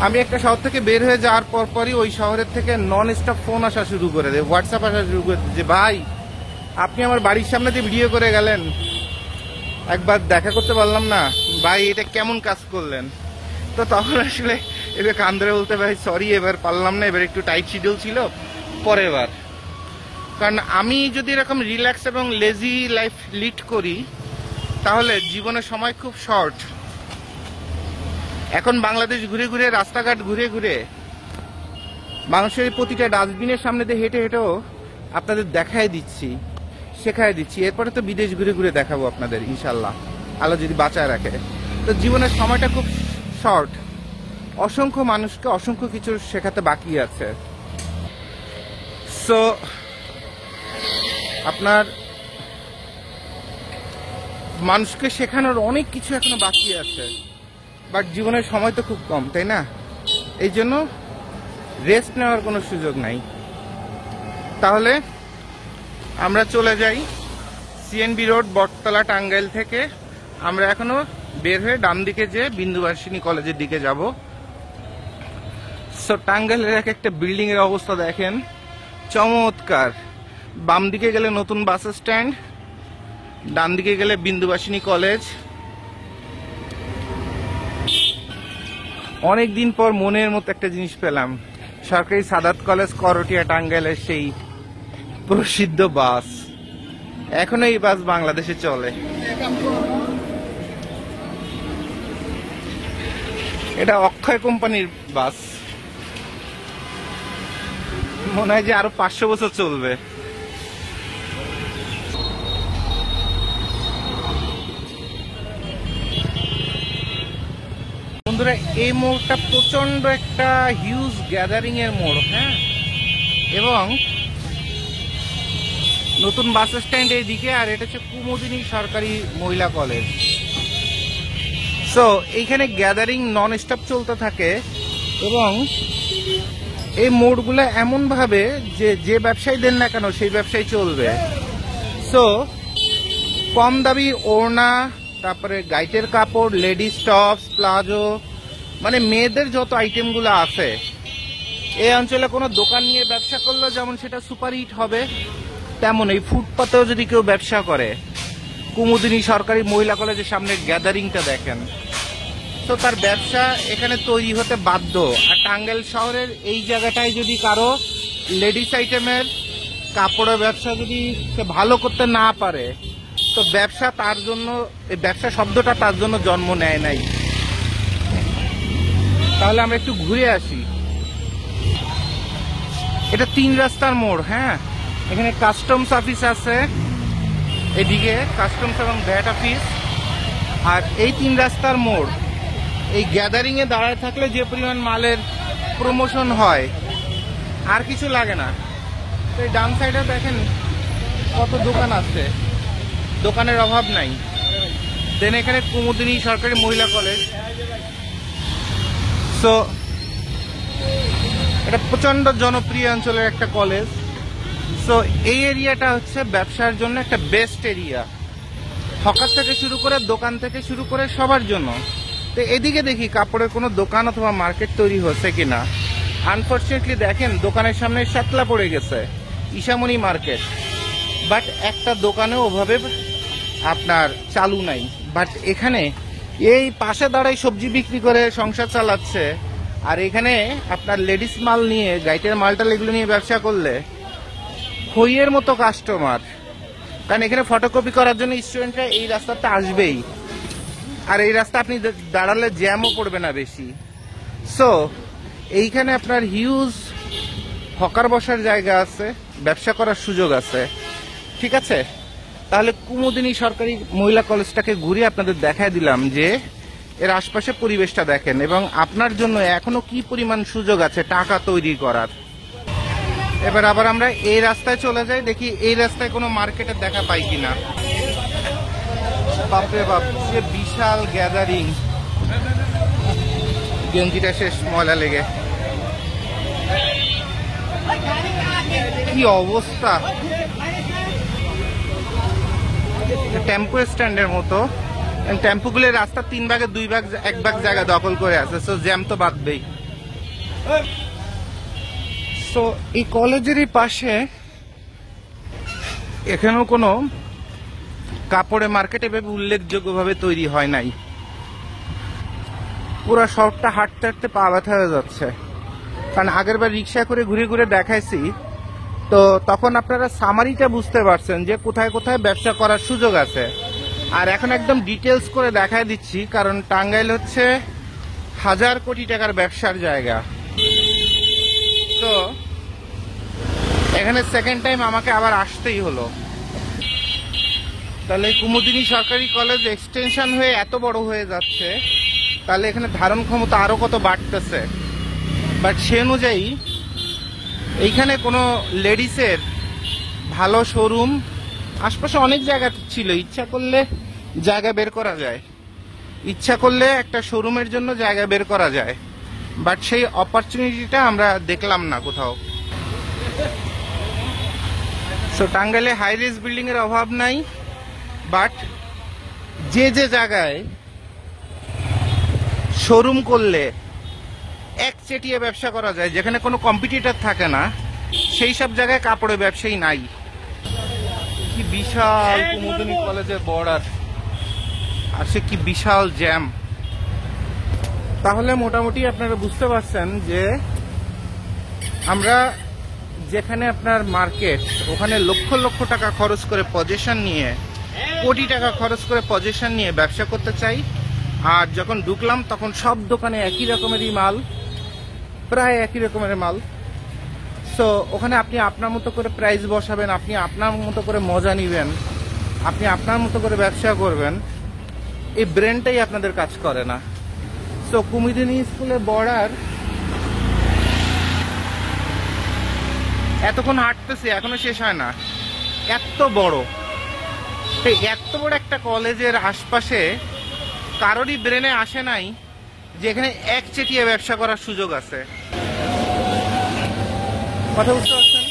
আমি একটা শহর থেকে বের হয়ে যাওয়ার পরই ওই শহরের থেকে নন স্টপ ফোন আসা শুরু করে দেয়, হোয়াটসঅ্যাপ আসা শুরু করে যে ভাই আপনি আমার বাড়ির সামনে দিয়ে ভিডিও করে গেলেন, একবার দেখা করতে পারলাম না ভাই, এটা কেমন কাজ করলেন। তো তখন আসলে এবার কান ধরে বলতে ভাই সরি, এবার পারলাম না, এবার একটু টাইট শিডিউল ছিল, পরের বার। কারণ আমি যদি এরকম রিল্যাক্স এবং লেজি লাইফ লিড করি তাহলে জীবনের সময় খুব শর্ট। এখন বাংলাদেশ ঘুরে ঘুরে, রাস্তাঘাট ঘুরে ঘুরে, মানুষের প্রতিটা ডাস্টবিনের সামনে দিয়ে হেঁটে হেঁটেও আপনাদের দেখাই দিচ্ছি, শেখাই দিচ্ছি। এরপরে তো বিদেশ ঘুরে ঘুরে দেখাবো আপনাদের ইনশাল্লাহ, আল্লাহ যদি বাঁচায় রাখে। তো জীবনের সময়টা খুব শর্ট, অসংখ্য মানুষকে অসংখ্য কিছু শেখাতে বাকি আছে। সো আপনার মানুষকে শেখানোর অনেক কিছু এখনো বাকি আছে, বাট জীবনের সময় তো খুব কম, তাই না? এই জন্য রেস্ট নেওয়ার কোনো সুযোগ নাই। তাহলে আমরা চলে যাই সিএনবি রোড, বটতলা, টাঙ্গাইল থেকে আমরা এখনো বের হয়ে ডান দিকে যে বিন্দুবাসিনী কলেজের দিকে যাব। সো টাঙ্গাইলের একটা বিল্ডিং এর অবস্থা দেখেন, চমৎকার। বাম দিকে গেলে নতুন বাস স্ট্যান্ড, ডান দিকে গেলে বিন্দুবাসিনী কলেজ। অনেকদিন পর মনের মতো একটা জিনিস পেলাম, সরকারি সাদাত কলেজ, করটিয়া, টাঙ্গাইলের সেই প্রসিদ্ধ বাস। এখনো এই বাস বাংলাদেশে চলে। এটা অক্ষয় কোম্পানির বাস, মনে হয় যে আরো 500 বছর চলবে। বন্ধুরা, এই মোড়টা প্রচন্ড একটা হিউজ গ্যাদারিং এর মোড়, হ্যাঁ, এবং নতুন বাস স্ট্যান্ড এইদিকে, আর এটা হচ্ছে কুমুদিনী সরকারি মহিলা কলেজ। সো এইখানে গ্যাদারিং নন স্টপ চলতে থাকে, এবং এই মোড়গুলো এমন ভাবে যে ব্যবসায়ী দেন না কেন সেই ব্যবসায়ী চলবে। সো কম দামি ওড়না, তারপরে গাইটের কাপড়, লেডিস টপস, প্লাজো, মানে মেয়েদের যত আইটেমগুলো আছে, এই অঞ্চলে কোনো দোকান নিয়ে ব্যবসা করলে যেমন সেটা সুপার হিট হবে, তেমন এই ফুটপাতেও যদি কেউ ব্যবসা করে, কুমুদিনী সরকারি মহিলা কলেজের সামনে গ্যাদারিংটা দেখেন, তো তার ব্যবসা এখানে তৈরি হতে বাধ্য। আর টাঙ্গাইল শহরের এই জায়গাটায় যদি কারো লেডিস আইটেমের কাপড়ের ব্যবসা যদি সে ভালো করতে না পারে, তো ব্যবসা তার জন্য, এই ব্যবসা শব্দটা তার জন্য জন্ম নেয় নাই। তাহলে আমরা একটু ঘুরে আসি। এটা 3 রাস্তার মোড়, হ্যাঁ, এখানে কাস্টমস অফিস আছে, এদিকে কাস্টমস এবং ভ্যাট অফিস, আর এই 3 রাস্তার মোড়। এই গ্যাদারিং এ দাঁড়ায় থাকলে যে পরিমাণ মালের প্রমোশন হয়, আর কিছু লাগে না। তো এই ডান সাইডে দেখেন কত দোকান আছে, দোকানের অভাব নাই। দেন এখানে কুমুদিনী সরকারি মহিলা কলেজ। সো এটা প্রচন্ড জনপ্রিয় অঞ্চলের একটা কলেজ। সো এই এরিয়াটা হচ্ছে ব্যবসার জন্য একটা বেস্ট এরিয়া, হকার থেকে শুরু করে, দোকান থেকে শুরু করে সবার জন্য। তো এদিকে দেখি কাপড়ের কোনো দোকান অথবা মার্কেট তৈরি হচ্ছে কিনা। আনফর্চুনেটলি দেখেন দোকানের সামনে শ্যাতলা পড়ে গেছে, ঈশামণি মার্কেট, বাট একটা দোকানেও ওভাবে আপনার চালু নাই। বাট এখানে এই পাশে দাঁড়াই সবজি বিক্রি করে সংসার চালাচ্ছে, আর এখানে আপনার লেডিস মাল নিয়ে, গাইটের মালটাল এগুলো নিয়ে ব্যবসা করলে হইয়ের মতো কাস্টমার। কারণ এখানে ফটোকপি করার জন্য স্টুডেন্টরা এই রাস্তাতে আসবেই, আর এই রাস্তা আপনি দাঁড়ালে জ্যামও পড়বে না বেশি। সো এইখানে আপনার হিউজ হকার বসার জায়গা আছে, ব্যবসা করার সুযোগ আছে। ঠিক আছে, তাহলে কুমুদিনী সরকারি মহিলা কলেজটাকে ঘুরে আপনাদের দেখায় দিলাম যে এর আশপাশে পরিবেশটা দেখেন, এবং আপনার জন্য এখনো কি পরিমাণ সুযোগ আছে টাকা তৈরি করার। এবার আবার আমরা এই রাস্তায় চলে যাই, দেখি এই রাস্তায় কোনো মার্কেটের দেখা পাই কিনা। বাপরে বাপ, সে বিশাল গ্যাদারিং। গেঞ্জিটা শেষ ময়লা লেগে। কি অবস্থা, টেম্পো স্ট্যান্ডের মতো। টেম্পোগুলোর রাস্তা 3 ভাগে 2 ভাগ 1 ভাগ জায়গা দখল করে আছে, সো জ্যাম তো বাঁধবেই। সো এই কলেজেরই পাশে এখানেও কোনো কাপড়ের মার্কেট এভাবে উল্লেখযোগ্যভাবে তৈরি হয় নাই। পুরো শহরটা হাঁটতে হাঁটতে পা ব্যথা হয়ে যাচ্ছে, কারণ আগের বার রিক্সা করে ঘুরে ঘুরে দেখাইছি, তো তখন আপনারা সামারিটা বুঝতে পারছেন যে কোথায় কোথায় ব্যবসা করার সুযোগ আছে। আর এখন একদম ডিটেলস করে দেখাই দিচ্ছি, কারণ টাঙ্গাইল হচ্ছে 1000 কোটি টাকার ব্যবসার জায়গা। তো এখানে সেকেন্ড টাইম আমাকে আবার আসতেই হলো। তাহলে কুমুদিনী সরকারি কলেজ এক্সটেনশন হয়ে এত বড় হয়ে যাচ্ছে, তাহলে এখানে ধারণ ক্ষমতা আরো কত বাড়তেছে। বাট সে অনুযায়ী এইখানে কোনো লেডিসের ভালো শোরুম আশপাশে অনেক জায়গা ছিল, ইচ্ছা করলে জায়গা বের করা যায়, ইচ্ছা করলে একটা শোরুমের জন্য জায়গা বের করা যায়, বাট সেই অপরচুনিটিটা আমরা দেখলাম না কোথাও। সো টাঙ্গাইলে হাই রিস্ক বিল্ডিং এর অভাব নাই, বাট যে যে জায়গায় শোরুম করলে একচেটিয়া ব্যবসা করা যায়, যেখানে কোনো কম্পিটিটর থাকে না, সেই সব জায়গায় কাপড়ের ব্যবসায়ী নাই। কি বিশাল কুমুদিনী কলেজের বর্ডার, আর সে কি বিশাল জ্যাম। তাহলে মোটামুটি আপনারা বুঝতে পারছেন যে আমরা যেখানে আপনার মার্কেট, ওখানে লক্ষ লক্ষ টাকা খরচ করে পজিশন নিয়ে, কোটি টাকা খরচ করে পজিশন নিয়ে ব্যবসা করতে চাই, আর যখন ঢুকলাম তখন সব দোকানে একই রকমেরই মাল, প্রায় একই রকমের মাল। সো ওখানে আপনি আপনার মতো করে প্রাইস বসাবেন, আপনি আপনার মতো করে মজা নিবেন, আপনি আপনার মতো করে ব্যবসা করবেন, এই ব্রেনটাই আপনাদের কাজ করে না। সো কুমুদিনী স্কুলে বর্ডার এতক্ষণ হাঁটতেছে, এখনো শেষ হয় না, এত বড়। এত বড় একটা কলেজের আশপাশে কারোরই ব্রেনে আসে নাই যে এখানে একচেটিয়া ব্যবসা করার সুযোগ আছে। কথা বুঝতে পারছেন?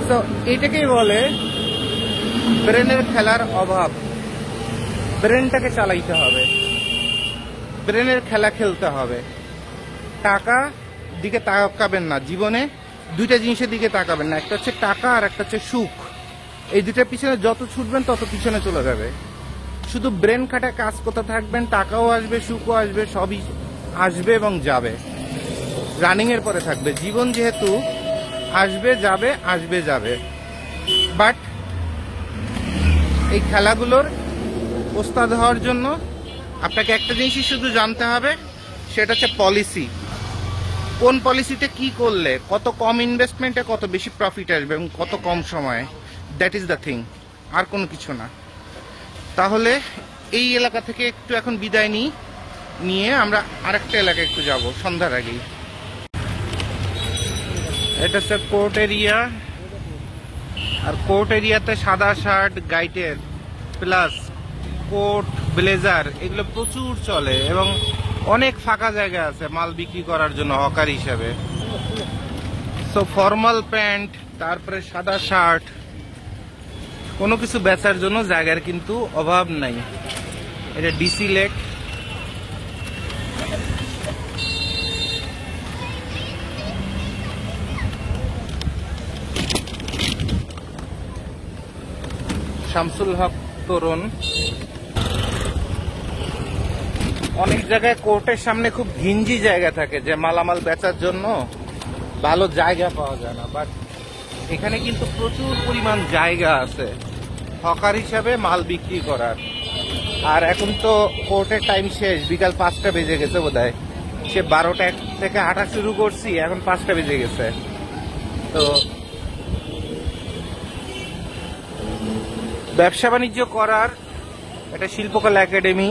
তো এইটাকেই বলে ব্রেনের খেলার অভাব। ব্রেনটাকে চালাইতে হবে, ব্রেনের খেলা খেলতে হবে। টাকা দিকে তাকাবেন না, জীবনে দুইটা জিনিসের দিকে তাকাবেন না, একটা হচ্ছে টাকা আর একটা হচ্ছে সুখ। এই দুইটার পিছনে যত ছুটবেন তত পিছনে চলে যাবে। শুধু ব্রেন খাটা কাজ করতে থাকবেন, টাকাও আসবে, সুখও আসবে, সবই আসবে এবং যাবে, রানিং এর পরে থাকবে। জীবন যেহেতু আসবে যাবে আসবে যাবে, বাট এই খেলাগুলোর ওস্তাদ হওয়ার জন্য আপনাকে একটা জিনিসই শুধু জানতে হবে, সেটা হচ্ছে পলিসি। কোন পলিসিতে কি করলে কত কম ইনভেস্টমেন্টে কত বেশি প্রফিট আসবে এবং কত কম সময়ে, দ্যাট ইজ দ্য থিং, আর কোনো কিছু না। তাহলে এই এলাকা থেকে একটু এখন বিদায় নিয়ে আমরা আরেকটা এলাকায় একটু যাব সন্ধ্যার আগেই। এটা হচ্ছে কোর্ট এরিয়া, আর কোর্ট এরিয়াতে সাদা শার্ট, গাইটের প্লাস কোট, ব্লেজার এগুলো প্রচুর চলে এবং অনেক ফাঁকা জায়গা আছে মাল বিক্রি করার জন্য হকার হিসাবে। সো ফর্মাল প্যান্ট, তারপরে সাদা শার্ট, কোনো কিছু বেচার জন্য জায়গার কিন্তু অভাব নাই। এটা ডিসি লেক, শামসুল হক তরুণ। অনেক জায়গায় কোর্টের সামনে খুব ঘিঞ্জি জায়গা থাকে যে মালামাল বেচার জন্য ভালো জায়গা পাওয়া যায় না, বাট এখানে কিন্তু প্রচুর পরিমাণ জায়গা আছে হকার হিসাবে মাল বিক্রি করার। আর এখন তো কোর্টের টাইম শেষ, বিকাল 5টা বেজে গেছে বোধহয়। সে 12টা থেকে হাঁটা শুরু করছি, এখন 5টা বেজে গেছে। তো ব্যবসা বাণিজ্য করার একটা শিল্পকলা একাডেমি,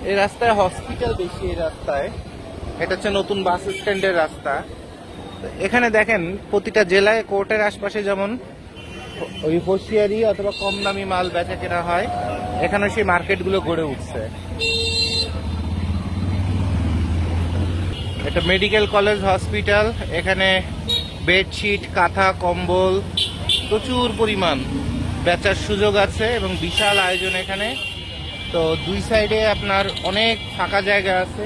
এই রাস্তায় হসপিটাল বেশি, এই রাস্তায় এটা হচ্ছে নতুন বাস স্ট্যান্ডের রাস্তা। এখানে দেখেন প্রতিটা জেলায় কোর্টের আশপাশে যেমন ওই হোশিয়ারি অথবা কম দামি মাল বেচা কেনা হয়, এখানে সেই মার্কেটগুলো গড়ে উঠছে। এটা মেডিকেল কলেজ হসপিটাল, এখানে বেডশিট, কাঁথা, কম্বল প্রচুর পরিমাণ বেচার সুযোগ আছে এবং বিশাল আয়োজন এখানে। তো দুই সাইডে আপনার অনেক ফাঁকা জায়গা আছে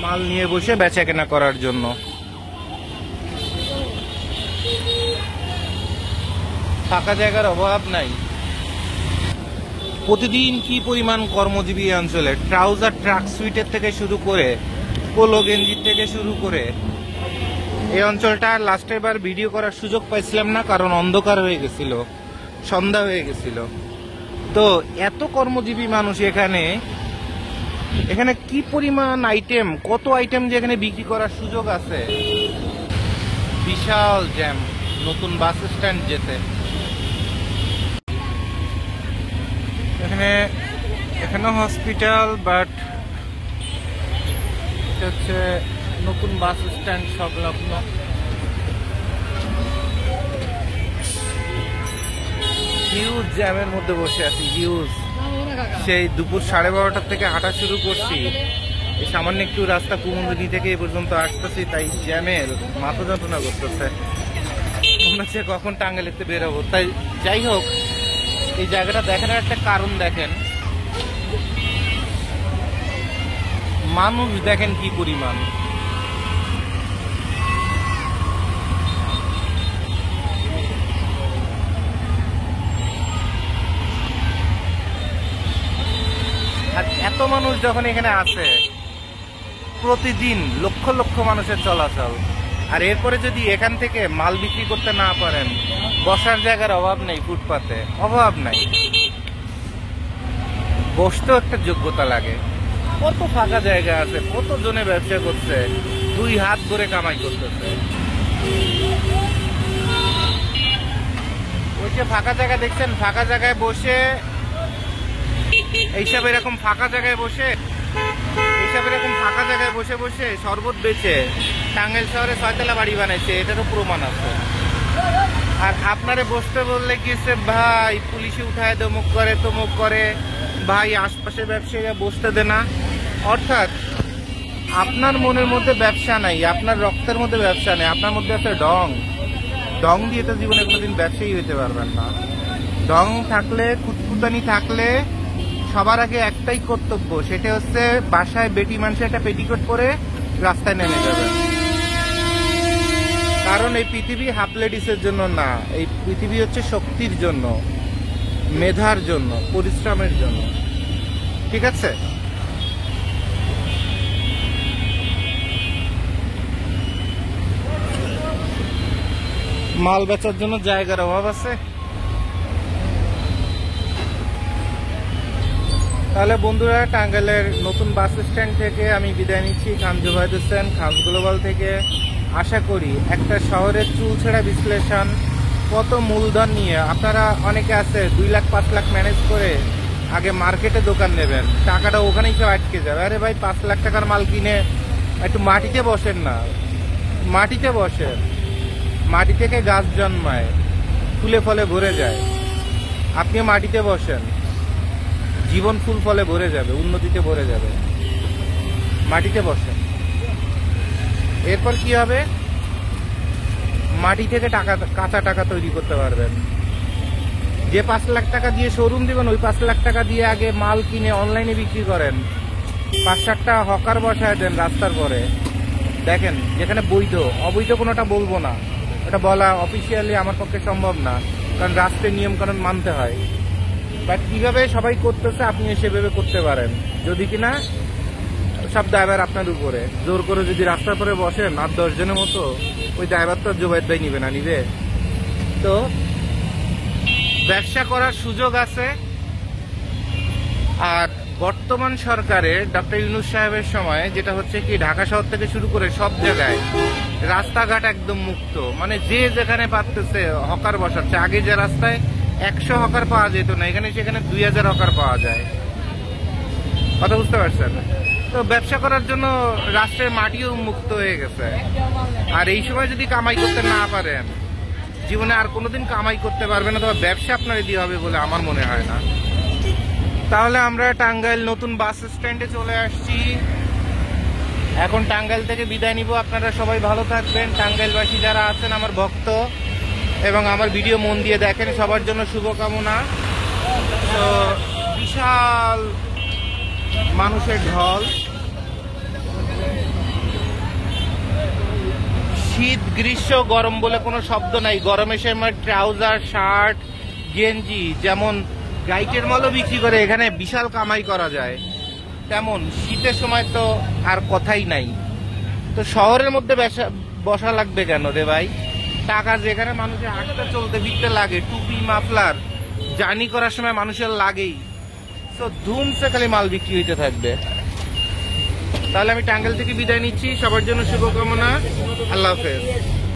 মাল নিয়ে বসে বেচা কেনা করার জন্য। ফাঁকা জায়গার অভাব নাই। প্রতিদিন কি পরিমাণ কর্মজীবী এই অঞ্চলে, ট্রাউজার ট্রাক সুইটের থেকে শুরু করে পোলো গেঞ্জির থেকে শুরু করে। এই অঞ্চলটা লাস্টের বার ভিডিও করার সুযোগ পাইছিলাম না, কারণ অন্ধকার হয়ে গেছিল, সন্ধ্যা হয়ে গেছিল। তো এত কর্মজীবী মানুষ এখানে, এখানে কি পরিমাণ আইটেম, কত আইটেম যে এখানে বিক্রি করার সুযোগ আছে। বিশাল জ্যাম নতুন বাস স্ট্যান্ড যেতে। এখানে হসপিটাল, বাট হচ্ছে নতুন বাস স্ট্যান্ড সংলগ্ন। হিউজ জ্যামের মধ্যে বসে আছি, হিউজ। সেই দুপুর 12:30 থেকে হাঁটা শুরু করছি, এই সামান্য একটু রাস্তা কুমুদিনী থেকে এই পর্যন্ত আসতেছি, তাই জ্যামের মাথা যন্ত্রণা করতেছে, মনে হচ্ছে কখন টাঙ্গাইলেতে বেরোবো। তাই যাই হোক, এই জায়গাটা দেখার একটা কারণ দেখেন, মানুষ দেখেন কি পরিমাণ। আর এত মানুষ যখন এখানে আছে, প্রতিদিন লক্ষ লক্ষ মানুষের চলাচল, আর এরপরে যদি এখান থেকে মাল বিক্রি করতে না পারেন, বসার জায়গার অভাব নেই, ফুটপাতে অভাব নাই, বসতেও একটা যোগ্যতা লাগে। কত ফাঁকা জায়গা আছে, কত জনে ব্যবসা করছে, 2 হাত ধরে কামাই করতেছে। ওই যে ফাঁকা জায়গা দেখছেন, ফাঁকা জায়গায় বসে এইসব এরকম ফাঁকা জায়গায় বসে বসে শরবত বেচে টাঙ্গাইল শহরে 6 তলা বাড়ি বানাইছে, এটারও প্রমাণ আছে। আর আপনারে বসতে বললে গিয়েছে ভাই পুলিশে উঠায় দমুক করে তমুক করে, ভাই আশপাশে ব্যবসায়ীরা বসতে দে না। অর্থাৎ আপনার মনের মধ্যে ব্যবসা নাই, আপনার রক্তের মধ্যে ব্যবসা নেই, আপনার মধ্যে আছে ডং। ডং দিয়ে তো জীবনে কোনোদিন ব্যবসায়ী হইতে পারবেন না। ডং থাকলে, কুতকুতানি থাকলে সবার আগে একটাই কর্তব্য, সেটা হচ্ছে বাসায় বেটি মানুষের একটা পেটিকোট পরে রাস্তায় নেমে যাবে। কারণ এই পৃথিবী হাফ লেডিসের জন্য না, এই পৃথিবী হচ্ছে শক্তির জন্য, মেধার জন্য, পরিশ্রমের জন্য। ঠিক আছে? মাল বেচার জন্য জায়গার অভাব আছে। তাহলে বন্ধুরা, টাঙ্গাইলের নতুন বাস স্ট্যান্ড থেকে আমি বিদায় নিচ্ছি, খান জুবাইদ হোসেন, খান গ্লোবাল থেকে। আশা করি একটা শহরের চুলছেড়া বিশ্লেষণ, কত মূলধন নিয়ে আপনারা অনেকে আছে 2 লাখ 5 লাখ ম্যানেজ করে আগে মার্কেটে দোকান নেবেন, টাকাটা ওখানেই সব আটকে যাবে। আরে ভাই 5 লাখ টাকার মাল কিনে একটু মাটিতে বসেন না, মাটিতে বসেন। মাটি থেকে গাছ জন্মায়, ফুলে ফলে ভরে যায়। আপনিও মাটিতে বসেন, জীবন ফুল ফলে ভরে যাবে, উন্নতিতে ভরে যাবে। মাটিতে বসেন। এরপর কি হবে? মাটি থেকে টাকা, কাঁচা টাকা তৈরি করতে পারবেন। যে 5 লাখ টাকা দিয়ে শোরুম দিবেন, ওই 5 লাখ টাকা দিয়ে আগে মাল কিনে অনলাইনে বিক্রি করেন, 5-7টা হকার বসায় দেন রাস্তার পরে। দেখেন, যেখানে বৈধ, অবৈধ কোনোটা বলবো না, ওটা বলা অফিসিয়ালি আমার পক্ষে সম্ভব না, কারণ রাষ্ট্রের নিয়ম কানুন মানতে হয়। বাট কিভাবে সবাই করতেছে, আপনি সেভাবে করতে পারেন। যদি কিনা সব ড্রাইভার আপনার উপরে, জোর করে যদি রাস্তার পরে বসেন 8-10 জনের মতো, ওই ড্রাইভার তো জোবাইদ ভাই নিবে না, নিবে তো। ব্যবসা করার সুযোগ আছে। আর বর্তমান সরকারের ডক্টর ইউনূস সাহেবের সময় যেটা হচ্ছে কি, ঢাকা শহর থেকে শুরু করে সব জায়গায় রাস্তাঘাট একদম মুক্ত, মানে যে যেখানে পারতেছে হকার বসাচ্ছে। আগে যে রাস্তায় 100 হকার পাওয়া যেত না, এখানে সেখানে 2000 হকার পাওয়া যায়। কথা বুঝতে পারছেন? তো ব্যবসা করার জন্য রাষ্ট্রের মাটিও মুক্ত হয়ে গেছে। আর এই সময় যদি কামাই করতে না পারেন, জীবনে আর কোনোদিন কামাই করতে পারবে না, তবে ব্যবসা আপনার দিয়ে হবে বলে আমার মনে হয় না। তাহলে আমরা টাঙ্গাইল নতুন বাস স্ট্যান্ডে চলে আসছি। এখন টাঙ্গাইল থেকে বিদায় নিব। আপনারা সবাই ভালো থাকবেন। টাঙ্গাইলবাসী যারা আছেন আমার ভক্ত এবং আমার ভিডিও মন দিয়ে দেখেন, সবার জন্য শুভকামনা। তো বিশাল মানুষের ঢল। শীত গ্রীষ্ম গরম বলে কোনো শব্দ নাই। গরমের সময় ট্রাউজার শার্ট গেঞ্জি যেমন গাইটের মলও বিক্রি করে, এখানে বিশাল কামাই করা যায়, তেমন শীতের সময় তো আর কথাই নাই। তো শহরের মধ্যে বসা লাগবে কেন রে ভাই? টাকা যেখানে মানুষের হাঁটতে চলতে ফিরতে লাগে, টুপি মাফলার জার্নি করার সময় মানুষের লাগেই, তো ধুমসে খালি মাল বিক্রি হইতে থাকবে। তাহলে আমি টাঙ্গাইল থেকে বিদায় নিচ্ছি। সবার জন্য শুভকামনা। আল্লাহ হাফেজ।